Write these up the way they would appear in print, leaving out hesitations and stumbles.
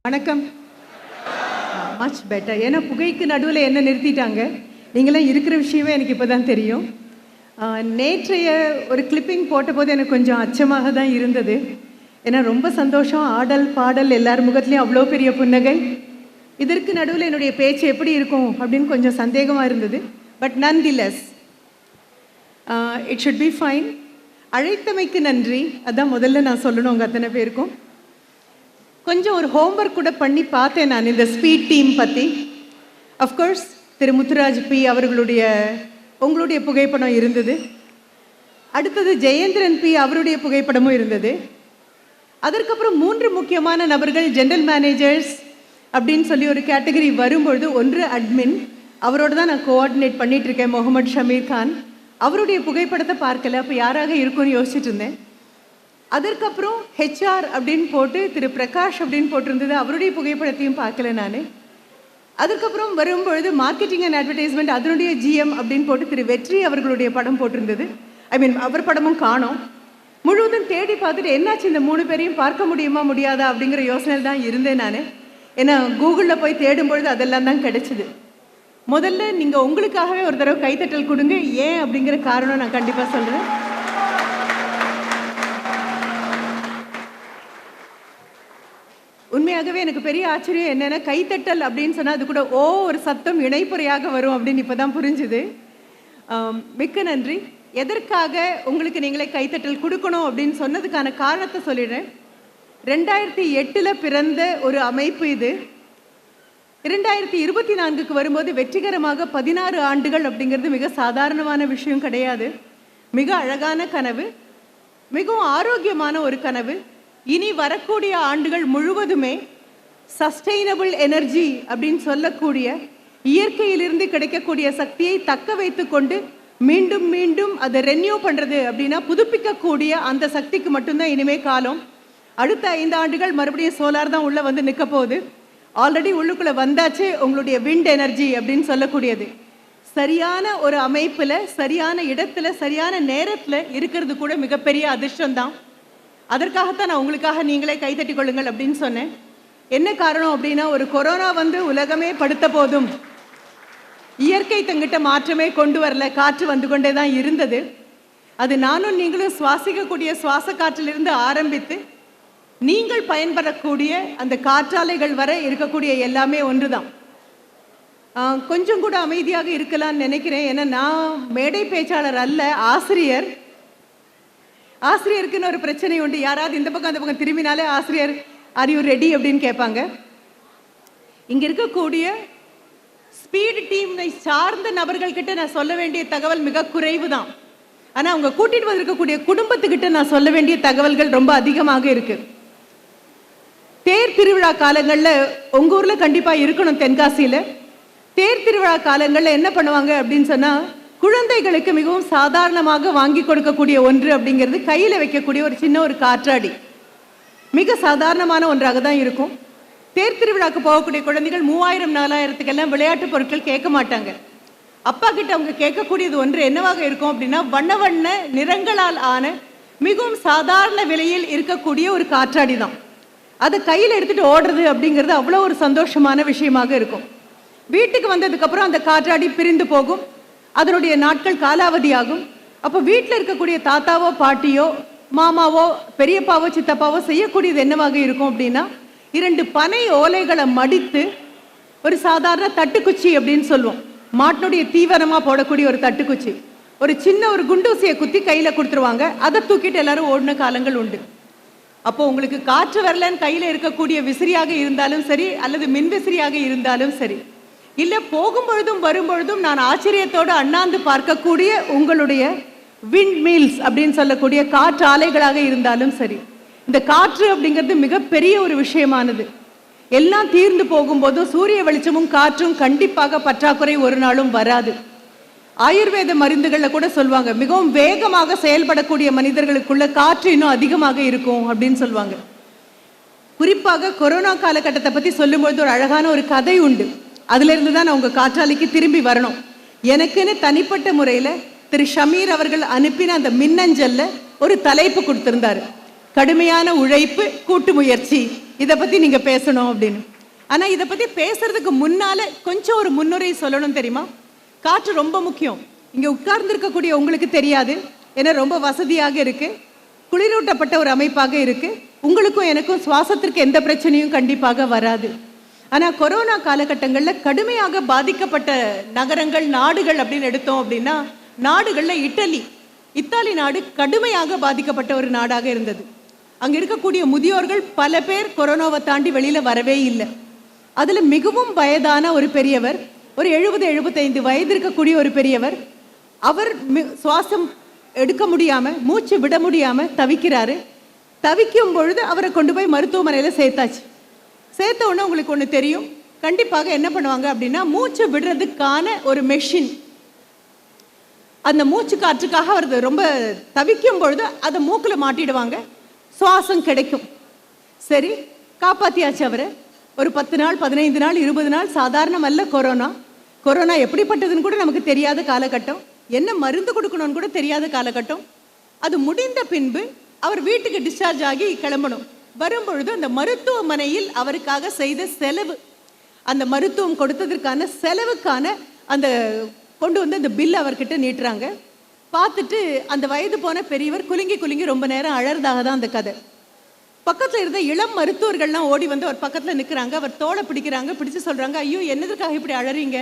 வணக்கம். Much better. ஏன்னா புகைக்கு நடுவில் என்ன நிறுத்திட்டாங்க. நீங்களாம் இருக்கிற விஷயமே எனக்கு இப்போ தான் தெரியும். நேற்றைய ஒரு கிளிப்பிங் போட்டபோது எனக்கு கொஞ்சம் அச்சமாக தான் இருந்தது. ஏன்னா ரொம்ப சந்தோஷம், ஆடல் பாடல் எல்லார் முகத்துலேயும் அவ்வளோ பெரிய புன்னகை. இதற்கு நடுவில் என்னுடைய பேச்சு எப்படி இருக்கும் அப்படின்னு கொஞ்சம் சந்தேகமாக இருந்தது. But nonetheless it should be fine. அழைத்தமைக்கு நன்றி, அதான் முதல்ல நான் சொல்லணும் உங்கள் அத்தனை பேருக்கும். கொஞ்சம் ஒரு ஹோம்ஒர்க் கூட பண்ணி பார்த்தேன் நான் இந்த ஸ்பீட் டீம் பற்றி. அஃப்கோர்ஸ் திரு முத்துராஜ் பி அவர்களுடைய உங்களுடைய புகைப்படம் இருந்தது. அடுத்தது ஜெயேந்திரன் பி அவருடைய புகைப்படமும் இருந்தது. அதற்கப்புறம் 3 முக்கியமான நபர்கள் ஜெனரல் மேனேஜர்ஸ் அப்படின்னு சொல்லி ஒரு கேட்டகரி வரும்பொழுது, ஒன்று அட்மின், அவரோட தான் நான் கோஆர்டினேட் பண்ணிகிட்ருக்கேன், முகமது ஷமீர் கான். அவருடைய புகைப்படத்தை பார்க்கல, அப்போ யாராக இருக்கும்னு யோசிச்சுட்டு இருந்தேன். அதற்கப்புறம் ஹெச்ஆர் அப்படின்னு போட்டு திரு பிரகாஷ் அப்படின்னு போட்டிருந்தது, அவருடைய புகைப்படத்தையும் பார்க்கல நான். அதுக்கப்புறம் வரும்பொழுது மார்க்கெட்டிங் அண்ட் அட்வர்டைஸ்மெண்ட் அதனுடைய ஜிஎம் அப்படின்னு போட்டு திரு வெற்றி அவர்களுடைய படம் போட்டிருந்தது. அவர் படமும் காணோம். முழுவதும் தேடி பார்த்துட்டு என்னாச்சு இந்த 3 பேரையும் பார்க்க முடியுமா முடியாதா அப்படிங்கிற யோசனையில் தான் இருந்தேன் நான். ஏன்னா கூகுளில் போய் தேடும்பொழுது அதெல்லாம் தான் கிடைச்சிது. முதல்ல நீங்கள் உங்களுக்காகவே ஒரு தடவை கைத்தட்டல் கொடுங்க. ஏன் அப்படிங்கிற காரணம் நான் கண்டிப்பாக சொல்கிறேன். உண்மையாகவே எனக்கு பெரிய ஆச்சரியம் என்னென்னா, கைத்தட்டல் அப்படின்னு சொன்னால் அது கூட ஒரு சத்தம் இணைப்புறையாக வரும் அப்படின்னு இப்போ தான் புரிஞ்சுது. மிக்க நன்றி. எதற்காக உங்களுக்கு நீங்களே கைத்தட்டல் கொடுக்கணும் அப்படின்னு சொன்னதுக்கான காரணத்தை சொல்லிடுறேன். 2008 பிறந்த ஒரு அமைப்பு இது. 2024க்கு வரும்போது வெற்றிகரமாக 16 ஆண்டுகள் அப்படிங்கிறது மிக சாதாரணமான விஷயம் கிடையாது. மிக அழகான கனவு, மிகவும் ஆரோக்கியமான ஒரு கனவு. இனி வரக்கூடிய ஆண்டுகள் முழுவதுமே சஸ்டெயினபிள் எனர்ஜி அப்படின்னு சொல்லக்கூடிய இயற்கையிலிருந்து கிடைக்கக்கூடிய சக்தியை தக்க வைத்து கொண்டு மீண்டும் மீண்டும் அதை ரெனியூ பண்ணுறது அப்படின்னா புதுப்பிக்கக்கூடிய அந்த சக்திக்கு மட்டும்தான் இனிமே காலம். அடுத்த 5 ஆண்டுகள் மறுபடியும் சோலார் தான் உள்ளே வந்து நிற்க போகுது. ஆல்ரெடி உள்ளுக்குள்ளே வந்தாச்சு உங்களுடைய விண்ட் எனர்ஜி அப்படின்னு சொல்லக்கூடியது. சரியான ஒரு அமைப்பில், சரியான இடத்துல, சரியான நேரத்தில் இருக்கிறது கூட மிகப்பெரிய அதிர்ஷ்டம்தான். அதற்காகத்தான் நான் உங்களுக்காக நீங்களே கைத்தட்டி கொள்ளுங்கள் அப்படின்னு சொன்னேன். என்ன காரணம் அப்படின்னா, ஒரு கொரோனா வந்து உலகமே படுத்த போதும் இயற்கை தங்கிட்ட மாற்றமே கொண்டு வரல, காற்று வந்து கொண்டே தான் இருந்தது. அது நானும் நீங்களும் சுவாசிக்கக்கூடிய சுவாச காற்றிலிருந்து ஆரம்பித்து நீங்கள் பயன்படக்கூடிய அந்த காற்றாலைகள் வரை இருக்கக்கூடிய எல்லாமே ஒன்று தான். கொஞ்சம் கூட அமைதியாக இருக்கலாம்னு நினைக்கிறேன். ஏன்னா நான் மேடை பேச்சாளர் அல்ல, ஆசிரியர். ஆசிரியருக்குன்னு ஒரு பிரச்சனை உண்டு. யாராவது இந்த பக்கம் அந்த பக்கம் திரும்பினாலே ஆசிரியர் ஆர் யூ ரெடி அப்படின்னு கேட்பாங்க. இங்கே இருக்கக்கூடிய ஸ்பீடு டீமை சார்ந்த நபர்கள்கிட்ட நான் சொல்ல வேண்டிய தகவல் மிக குறைவு தான். ஆனால் அவங்க கூட்டிட்டு வந்திருக்கக்கூடிய குடும்பத்துக்கிட்ட நான் சொல்ல வேண்டிய தகவல்கள் ரொம்ப அதிகமாக இருக்கு. தேர் திருவிழா காலங்களில் உங்கள் ஊரில் கண்டிப்பாக இருக்கணும். தென்காசியில் தேர் திருவிழா காலங்களில் என்ன பண்ணுவாங்க அப்படின்னு சொன்னால், குழந்தைகளுக்கு மிகவும் சாதாரணமாக வாங்கி கொடுக்கக்கூடிய ஒன்று அப்படிங்கிறது கையில் வைக்கக்கூடிய ஒரு சின்ன ஒரு காற்றாடி. மிக சாதாரணமான ஒன்றாக தான் இருக்கும். தேர் திருவிழாக்கு போகக்கூடிய குழந்தைகள் 3000-4000க்கெல்லாம் விளையாட்டு பொருட்கள் கேட்க மாட்டாங்க. அப்பா கிட்ட அவங்க கேட்கக்கூடியது ஒன்று என்னவாக இருக்கும் அப்படின்னா, வண்ண வண்ண நிறங்களால் ஆன மிகவும் சாதாரண விலையில் இருக்கக்கூடிய ஒரு காற்றாடி தான். அதை கையில் எடுத்துகிட்டு ஓடுறது அப்படிங்கிறது அவ்வளோ ஒரு சந்தோஷமான விஷயமாக இருக்கும். வீட்டுக்கு வந்ததுக்கப்புறம் அந்த காற்றாடி பிரிந்து போகும், அதனுடைய நாட்கள் காலாவதியாகும். அப்போ வீட்டில் இருக்கக்கூடிய தாத்தாவோ பாட்டியோ மாமாவோ பெரியப்பாவோ சித்தப்பாவோ செய்யக்கூடியது என்னவாக இருக்கும் அப்படின்னா, 2 பனை ஓலைகளை மடித்து ஒரு சாதாரண தட்டுக்குச்சி அப்படின்னு சொல்லுவோம், மாட்டினுடைய தீவனமாக போடக்கூடிய ஒரு தட்டுக்குச்சி, ஒரு சின்ன ஒரு குண்டூசியை குத்தி கையில் கொடுத்துருவாங்க. அதை தூக்கிட்டு எல்லாரும் ஓடின காலங்கள் உண்டு. அப்போ உங்களுக்கு காற்று வரலன்னு கையில் இருக்கக்கூடிய விசிறியாக இருந்தாலும் சரி, அல்லது மின் விசிறியாக இருந்தாலும் சரி, இல்லை போகும்பொழுதும் வரும்பொழுதும் நான் ஆச்சரியத்தோடு அண்ணாந்து பார்க்கக்கூடிய உங்களுடைய விண்ட் மீல்ஸ் அப்படின்னு சொல்லக்கூடிய காற்று ஆலைகளாக இருந்தாலும் சரி, இந்த காற்று அப்படிங்கிறது மிகப்பெரிய ஒரு விஷயமானது. எல்லாம் தீர்ந்து போகும்போதும் சூரிய வெளிச்சமும் காற்றும் கண்டிப்பாக பற்றாக்குறை ஒரு நாளும் வராது. ஆயுர்வேத மருந்துகளில் கூட சொல்லுவாங்க, மிகவும் வேகமாக செயல்படக்கூடிய மனிதர்களுக்குள்ள காற்று இன்னும் அதிகமாக இருக்கும் அப்படின்னு சொல்லுவாங்க. குறிப்பாக கொரோனா காலகட்டத்தை பற்றி சொல்லும்பொழுது ஒரு அழகான ஒரு கதை உண்டு. அதிலிருந்து தான் நான் உங்கள் காற்றாலைக்கு திரும்பி வரணும். எனக்குன்னு தனிப்பட்ட முறையில் திரு ஷமீர் அவர்கள் அனுப்பின அந்த மின்னஞ்சல்ல ஒரு தலைப்பு கொடுத்திருந்தாரு, கடுமையான உழைப்பு கூட்டு முயற்சி இதை பத்தி நீங்க பேசணும் அப்படின்னு. ஆனா இதை பத்தி பேசுறதுக்கு முன்னால கொஞ்சம் ஒரு முன்னுரை சொல்லணும் தெரியுமா? காற்று ரொம்ப முக்கியம். இங்க உட்கார்ந்து இருக்கக்கூடிய உங்களுக்கு தெரியாது, ஏன்னா ரொம்ப வசதியாக இருக்கு, குளிரூட்டப்பட்ட ஒரு அமைப்பாக இருக்கு. உங்களுக்கும் எனக்கும் சுவாசத்திற்கு எந்த பிரச்சனையும் கண்டிப்பாக வராது. ஆனா கொரோனா காலகட்டங்களில் கடுமையாக பாதிக்கப்பட்ட நகரங்கள், நாடுகள் அப்படின்னு எடுத்தோம் அப்படின்னா, நாடுகள்ல இத்தாலி நாடு கடுமையாக பாதிக்கப்பட்ட ஒரு நாடாக இருந்தது. அங்க இருக்கக்கூடிய முதியோர்கள் பல பேர் கொரோனாவை தாண்டி வெளியில வரவே இல்லை. அதுல மிகவும் வயதான ஒரு பெரியவர், ஒரு 70-75 வயது இருக்கக்கூடிய ஒரு பெரியவர், அவர் சுவாசம் எடுக்க முடியாம, மூச்சு விட முடியாம தவிக்கிறாரு. தவிக்கும் பொழுது அவரை கொண்டு போய் மருத்துவமனையில சேர்த்தாச்சு. சேர்த்த உடனே உங்களுக்கு ஒன்று தெரியும், கண்டிப்பாக என்ன பண்ணுவாங்க அப்படின்னா, மூச்சு விடுறதுக்கான ஒரு மெஷின், அந்த மூச்சு காற்றுக்காக அவர் ரொம்ப தவிக்கும் பொழுது அதை மூக்குல மாட்டிடுவாங்க, சுவாசம் கிடைக்கும். சரி, காப்பாத்தியாச்சு அவரை. ஒரு 10 நாள், 15 நாள், 20 நாள், சாதாரணம் அல்ல கொரோனா எப்படிப்பட்டதுன்னு கூட நமக்கு தெரியாத காலகட்டம், என்ன மருந்து கொடுக்கணும்னு கூட தெரியாத காலகட்டம். அது முடிந்த பின்பு அவர் வீட்டுக்கு டிஸ்சார்ஜ் ஆகி கிளம்பணும். வரும்பொழுது அந்த மருத்துவமனையில் அவருக்காக செய்த செலவு, அந்த மருத்துவம் கொடுத்ததற்கான செலவுக்கான அந்த கொண்டு வந்து அந்த பில் அவர்கிட்ட நீட்டுறாங்க. பார்த்துட்டு அந்த வயது போன பெரியவர் குலுங்கி ரொம்ப நேரம் அழறதாக தான் அந்த கதை. பக்கத்தில் இருந்த இளம் மருத்துவர்கள்லாம் ஓடி வந்து அவர் பக்கத்தில் நிற்கிறாங்க. அவர் தோலை பிடிக்கிறாங்க, பிடிச்சு சொல்றாங்க, ஐயோ என்னதுக்காக இப்படி அழறீங்க?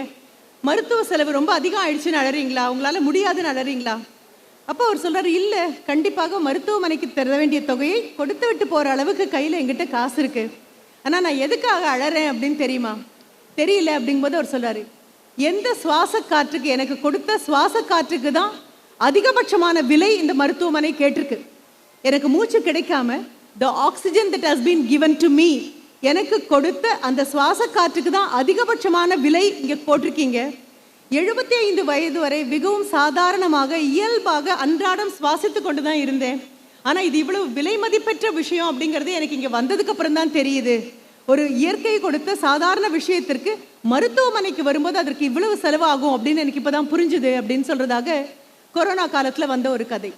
மருத்துவ செலவு ரொம்ப அதிகம் ஆயிடுச்சுன்னு அழறீங்களா? உங்களால முடியாதுன்னு அழறீங்களா? அப்போ அவர் சொல்றாரு, இல்லை, கண்டிப்பாக மருத்துவமனைக்கு தர வேண்டிய தொகையை கொடுத்து விட்டு போற அளவுக்கு கையில் எங்கிட்ட காசு இருக்கு. ஆனால் நான் எதுக்காக அழறேன் அப்படின்னு தெரியுமா? தெரியல அப்படிங்கும்போது அவர் சொல்றாரு, எந்த சுவாச காற்றுக்கு, எனக்கு கொடுத்த சுவாச காற்றுக்கு தான் அதிகபட்சமான விலை இந்த மருத்துவமனை கேட்டிருக்கு. எனக்கு மூச்சு கிடைக்காம the oxygen that has been given to me, எனக்கு கொடுத்த அந்த சுவாச காற்றுக்கு தான் அதிகபட்சமான விலை இங்கே போட்டிருக்கீங்க. 75 வயது வரை மிகவும் சாதாரணமாக இயல்பாக அன்றாடம் சுவாசித்து கொண்டு தான் இருந்தேன். ஆனால் இது இவ்வளவு விலை மதிப்பெற்ற விஷயம் அப்படிங்கிறது எனக்கு இங்கே வந்ததுக்கு அப்புறம் தான் தெரியுது. ஒரு இயற்கை கொடுத்த சாதாரண விஷயத்திற்கு மருத்துவமனைக்கு வரும்போது அதற்கு இவ்வளவு செலவாகும் அப்படின்னு எனக்கு இப்போதான் புரிஞ்சுது அப்படின்னு சொல்றதாக கொரோனா காலத்தில் வந்த ஒரு கதை.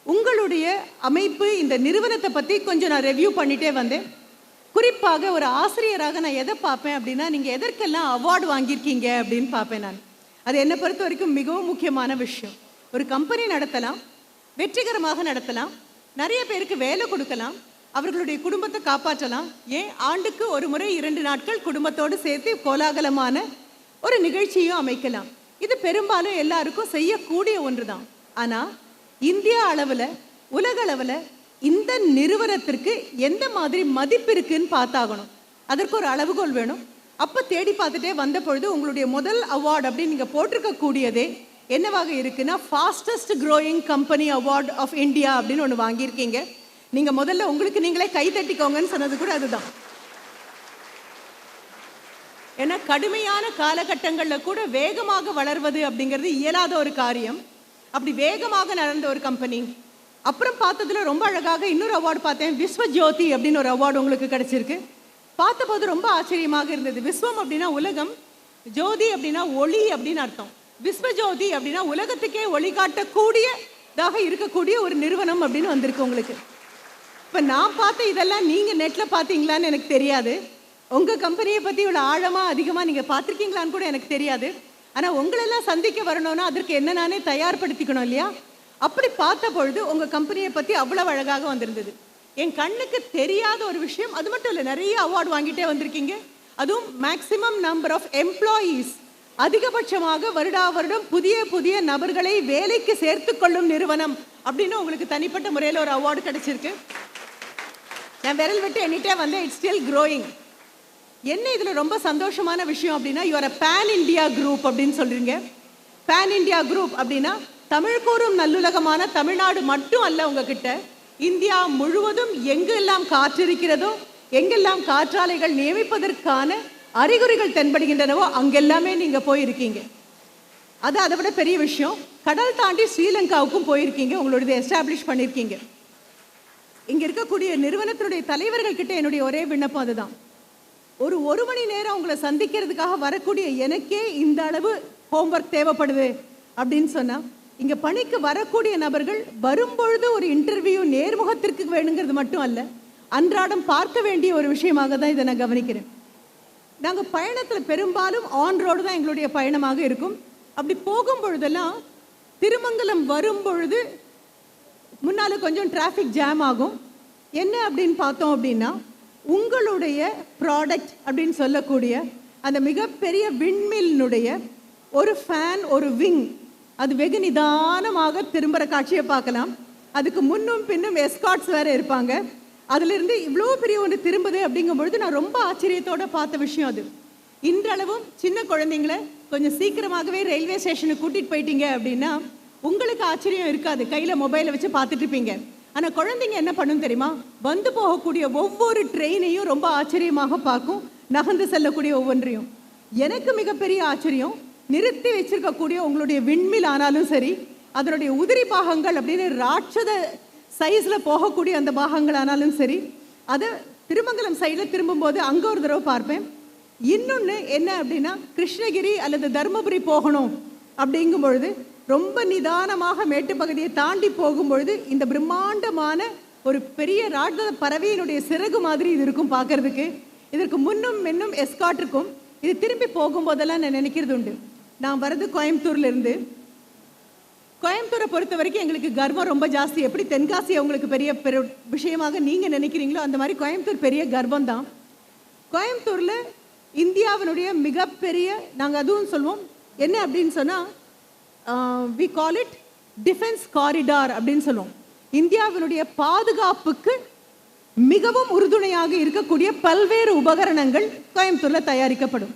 உங்களுடைய அமைப்பு, இந்த நிறுவனத்தை பற்றி கொஞ்சம் நான் ரெவ்யூ பண்ணிட்டே வந்தேன். குறிப்பாக ஒரு ஆசிரியராக நான் எதை பார்ப்பேன் அப்படின்னா, நீங்கள் எதற்கெல்லாம் அவார்டு வாங்கியிருக்கீங்க அப்படின்னு பார்ப்பேன் நான். அது என்னை பொறுத்த வரைக்கும் மிகவும் முக்கியமான விஷயம். ஒரு கம்பெனி நடத்தலாம், வெற்றிகரமாக நடத்தலாம், நிறைய பேருக்கு வேலை கொடுக்கலாம், அவர்களுடைய குடும்பத்தை காப்பாற்றலாம், ஏன் ஆண்டுக்கு ஒரு முறை 2 நாட்கள் குடும்பத்தோடு சேர்த்து கோலாகலமான ஒரு நிகழ்ச்சியும் அமைக்கலாம். இது பெரும்பாலும் எல்லாருக்கும் செய்யக்கூடிய ஒன்று தான். ஆனால் இந்தியா அளவில், உலக அளவில் இந்த நிறுவனத்திற்கு எந்த மாதிரி மதிப்பு இருக்குன்னு பார்த்தாகணும். அதற்கு ஒரு அளவுகோல் வேணும். அப்போ தேடி பார்த்துட்டே வந்த பொழுது உங்களுடைய முதல் அவார்டு அப்படின்னு நீங்கள் போட்டிருக்கக்கூடியதே என்னவாக இருக்குன்னா, fastest growing company award of India அப்படின்னு ஒன்று வாங்கியிருக்கீங்க. நீங்கள் முதல்ல உங்களுக்கு நீங்களே கை தட்டிக்கோங்கன்னு சொன்னது கூட அதுதான். ஏன்னா கடுமையான காலகட்டங்களில் கூட வேகமாக வளர்வது அப்படிங்கிறது இயலாத ஒரு காரியம். அப்படி வேகமாக நடந்த ஒரு கம்பெனி. அப்புறம் பார்த்ததுல ரொம்ப அழகாக இன்னொரு அவார்டு பார்த்தேன், விஸ்வஜோதி அப்படின்னு ஒரு அவார்டு உங்களுக்கு கிடைச்சிருக்கு. பார்த்தபோது ரொம்ப ஆச்சரியமாக இருந்தது. விஸ்வம் அப்படின்னா உலகம், ஜோதி அப்படின்னா ஒளி அப்படின்னு அர்த்தம். விஸ்வஜோதி அப்படின்னா உலகத்துக்கே ஒளி காட்டக்கூடியதாக இருக்கக்கூடிய ஒரு நிறுவனம் அப்படின்னு வந்திருக்கு உங்களுக்கு. இப்போ நான் பார்த்த இதெல்லாம் நீங்கள் நெட்டில் பார்த்தீங்களான்னு எனக்கு தெரியாது. உங்கள் கம்பெனியை பற்றி இவ்வளோ ஆழமாக அதிகமாக நீங்கள் பார்த்துருக்கீங்களான்னு கூட எனக்கு தெரியாது. ஆனால் உங்களெல்லாம் சந்திக்க வரணும்னா அதற்கு என்ன நானே தயார்படுத்திக்கணும் இல்லையா? அப்படி பார்த்த பொழுது உங்கள் கம்பெனியை பற்றி அவ்வளோ அழகாக வந்திருந்தது. என் கண்ணுக்கு தெரியாத ஒரு விஷயம், அது மட்டும் இல்லை, நிறைய அவார்டு வாங்கிட்டே வந்திருக்கீங்க. அதுவும் மேக்சிமம் நம்பர் ஆஃப் எம்ப்ளாயீஸ், அதிகபட்சமாக வருடம் புதிய புதிய நபர்களை வேலைக்கு சேர்த்து கொள்ளும் நிறுவனம் அப்படின்னு உங்களுக்கு தனிப்பட்ட முறையில் ஒரு அவார்டு கிடைச்சிருக்கு. நான் விரல் விட்டு எண்ணிட்டே வந்தேன், இட்ஸ் ஸ்டில் க்ரோயிங். என்ன இதில் ரொம்ப சந்தோஷமான விஷயம் அப்படின்னா, you are a pan India group அப்படின்னு சொல்றீங்க. பேன் இண்டியா குரூப் அப்படின்னா தமிழ் கூறும் நல்லுலகமான தமிழ்நாடு மட்டும் அல்ல, உங்ககிட்ட இந்தியா முழுவதும் எங்கெல்லாம் காற்றிருக்கிறதோ, எங்கெல்லாம் காற்றாலைகள் நியமிப்பதற்கான அறிகுறிகள் தென்படுகின்றனவோ அங்கெல்லாமே நீங்கள் போயிருக்கீங்க. அது அதை விட பெரிய விஷயம், கடல் தாண்டி ஸ்ரீலங்காவுக்கும் போயிருக்கீங்க, உங்களுடைய எஸ்டாப்ளிஷ் பண்ணியிருக்கீங்க. இங்கே இருக்கக்கூடிய நிறுவனத்தினுடைய தலைவர்கள் கிட்ட என்னுடைய ஒரே விண்ணப்பம் அதுதான். ஒரு மணி நேரம் உங்களை சந்திக்கிறதுக்காக வரக்கூடிய எனக்கே இந்த அளவு ஹோம்ஒர்க் தேவைப்படுது அப்படின்னு சொன்னால், இங்கே பணிக்கு வரக்கூடிய நபர்கள் வரும்பொழுது ஒரு இன்டர்வியூ நேர்முகத்திற்கு வேணுங்கிறது மட்டும் அல்ல, அன்றாடம் பார்க்க வேண்டிய ஒரு விஷயமாக தான் இதை நான் கவனிக்கிறேன். நாங்கள் பயணத்தில் பெரும்பாலும் ஆன் ரோடு தான் எங்களுடைய பயணமாக இருக்கும். அப்படி போகும் பொழுதெல்லாம் திருமங்கலம் வரும் பொழுது முன்னால் கொஞ்சம் டிராஃபிக் ஜாம் ஆகும். என்ன அப்படின்னு பார்த்தோம் அப்படின்னா, உங்களுடைய ப்ராடக்ட் அப்படின்னு சொல்லக்கூடிய அந்த மிகப்பெரிய விண்மில்னுடைய ஒரு ஃபேன், ஒரு விங், அது வெகு நிதானமாக திரும்புகிற காட்சியை பார்க்கலாம். அதுக்கு முன்னும் பின்னும் எஸ்கார்ட்ஸ் வேறு இருப்பாங்க. அதிலிருந்து இவ்வளோ பெரிய ஒன்று திரும்புது அப்படிங்கும்பொழுது நான் ரொம்ப ஆச்சரியத்தோடு பார்த்த விஷயம் அது. இன்றளவும் சின்ன குழந்தைங்களை கொஞ்சம் சீக்கிரமாகவே ரயில்வே ஸ்டேஷனுக்கு கூட்டிகிட்டு போயிட்டீங்க அப்படின்னா உங்களுக்கு ஆச்சரியம் இருக்காது, கையில் மொபைலை வச்சு பார்த்துட்டு இருப்பீங்க. ஆனால் குழந்தைங்க என்ன பண்ணும் தெரியுமா, வந்து போகக்கூடிய ஒவ்வொரு ட்ரெயினையும் ரொம்ப ஆச்சரியமாக பார்க்கும், நகர்ந்து செல்லக்கூடிய ஒவ்வொன்றையும். எனக்கு மிகப்பெரிய ஆச்சரியம், நிறுத்தி வச்சிருக்கக்கூடிய உங்களுடைய விண்மில் ஆனாலும் சரி, அதனுடைய உதிரி பாகங்கள் அப்படின்னு ராட்சத சைஸில் போகக்கூடிய அந்த பாகங்கள் ஆனாலும் சரி, அதை திருமங்கலம் சைடில் திரும்பும்போது அங்கே ஒரு தடவை பார்ப்பேன். இன்னொன்று என்ன அப்படின்னா, கிருஷ்ணகிரி அல்லது தருமபுரி போகணும் அப்படிங்கும் பொழுது ரொம்ப நிதானமாக மேட்டுப்பகுதியை தாண்டி போகும்பொழுது இந்த பிரம்மாண்டமான ஒரு பெரிய ராட்சத பறவையினுடைய சிறகு மாதிரி இது இருக்கும் பார்க்கறதுக்கு. இதற்கு முன்னும் மின்னும் எஸ்கார்ட் இருக்கும். இது திரும்பி போகும்போதெல்லாம் நான் நினைக்கிறது உண்டு, நான் வரது கோயம்புத்தூர்லேருந்து. கோயம்புத்தூரை பொறுத்த வரைக்கும் எங்களுக்கு கர்வம் ரொம்ப ஜாஸ்தி. எப்படி தென்காசி அவங்களுக்கு பெரிய விஷயமாக நீங்கள் நினைக்கிறீங்களோ அந்த மாதிரி கோயம்புத்தூர் பெரிய கர்வம் தான். கோயம்புத்தூரில் இந்தியாவினுடைய மிகப்பெரிய, நாங்கள் அதுவும் சொல்லுவோம் என்ன அப்படின்னு சொன்னால், we call it defence corridor அப்படின்னு சொல்லுவோம். இந்தியாவினுடைய பாதுகாப்புக்கு மிகவும் உறுதுணையாக இருக்கக்கூடிய பல்வேறு உபகரணங்கள் கோயம்புத்தூரில் தயாரிக்கப்படும்.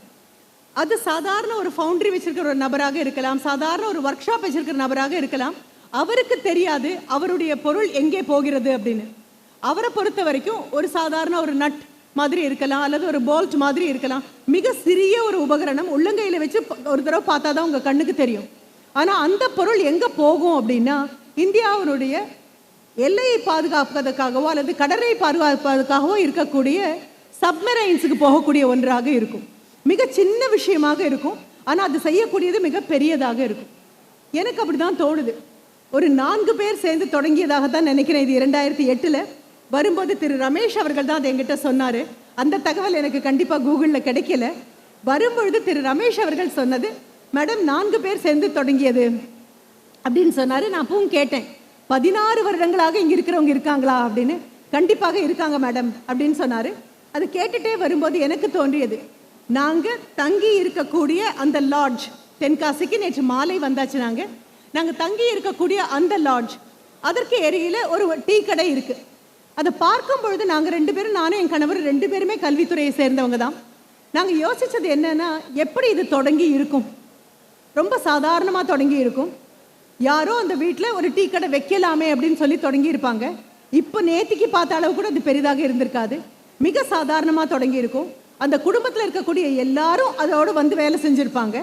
அது சாதாரண ஒரு ஃபவுண்டரி வச்சிருக்கிற ஒரு நபராக இருக்கலாம், சாதாரண ஒரு ஒர்க் ஷாப் வச்சிருக்கிற நபராக இருக்கலாம். அவருக்கு தெரியாது அவருடைய பொருள் எங்கே போகிறது அப்படின்னு. அவரை பொறுத்த வரைக்கும் ஒரு சாதாரண ஒரு நட் மாதிரி இருக்கலாம், அல்லது ஒரு போல்ட் மாதிரி இருக்கலாம். மிக சிறிய ஒரு உபகரணம் உள்ளங்கையில் வச்சு ஒரு தடவை பார்த்தா தான் உங்கள் கண்ணுக்கு தெரியும். ஆனால் அந்த பொருள் எங்கே போகும் அப்படின்னா, இந்தியாவினுடைய எல்லையை பாதுகாப்பதற்காகவோ அல்லது கடலை பாதுகாப்பதற்காகவோ இருக்கக்கூடிய சப்மரைன்ஸுக்கு போகக்கூடிய ஒன்றாக இருக்கும். மிக சின்ன விஷயமாக இருக்கும், ஆனால் அது செய்யக்கூடியது மிக பெரியதாக இருக்கும். எனக்கு அப்படி தான் தோணுது. ஒரு 4 பேர் சேர்ந்து தொடங்கியதாக தான் நினைக்கிறேன். இது 2008 வரும்போது திரு ரமேஷ் அவர்கள் தான் அதை என்கிட்ட சொன்னார். அந்த தகவல் எனக்கு கண்டிப்பாக கூகுளில் கிடைக்கல. வரும்பொழுது திரு ரமேஷ் அவர்கள் சொன்னது, மேடம் 4 பேர் சேர்ந்து தொடங்கியது அப்படின்னு சொன்னார். நான் அப்பவும் கேட்டேன், 16 வருடங்களாக இங்கே இருக்கிறவங்க இருக்காங்களா அப்படின்னு. கண்டிப்பாக இருக்காங்க மேடம் அப்படின்னு சொன்னார். அது கேட்டுகிட்டே வரும்போது எனக்கு தோன்றியது, நாங்கள் தங்கி இருக்கக்கூடிய அந்த லாட்ஜ், தென்காசிக்கு நேற்று மாலை வந்தாச்சு. நாங்கள் தங்கி இருக்கக்கூடிய அந்த லாட்ஜ், அதற்கு எரியில் ஒரு டீ கடை இருக்குது. அதை பார்க்கும் பொழுது நாங்கள் 2 பேரும், நானும் என் கணவர் 2 பேருமே கல்வித்துறையை சேர்ந்தவங்க தான். நாங்கள் யோசித்தது என்னன்னா, எப்படி இது தொடங்கி இருக்கும்? ரொம்ப சாதாரணமாக தொடங்கி இருக்கும். யாரோ அந்த வீட்டில் ஒரு டீ கடை வைக்கலாமே அப்படின்னு சொல்லி தொடங்கி இருப்பாங்க. இப்போ நேத்திக்கு பார்த்த அளவு கூட அது பெரிதாக இருந்திருக்காது. மிக சாதாரணமாக தொடங்கி இருக்கும். அந்த குடும்பத்தில் இருக்கக்கூடிய எல்லாரும் அதோடு வந்து வேலை செஞ்சுருப்பாங்க.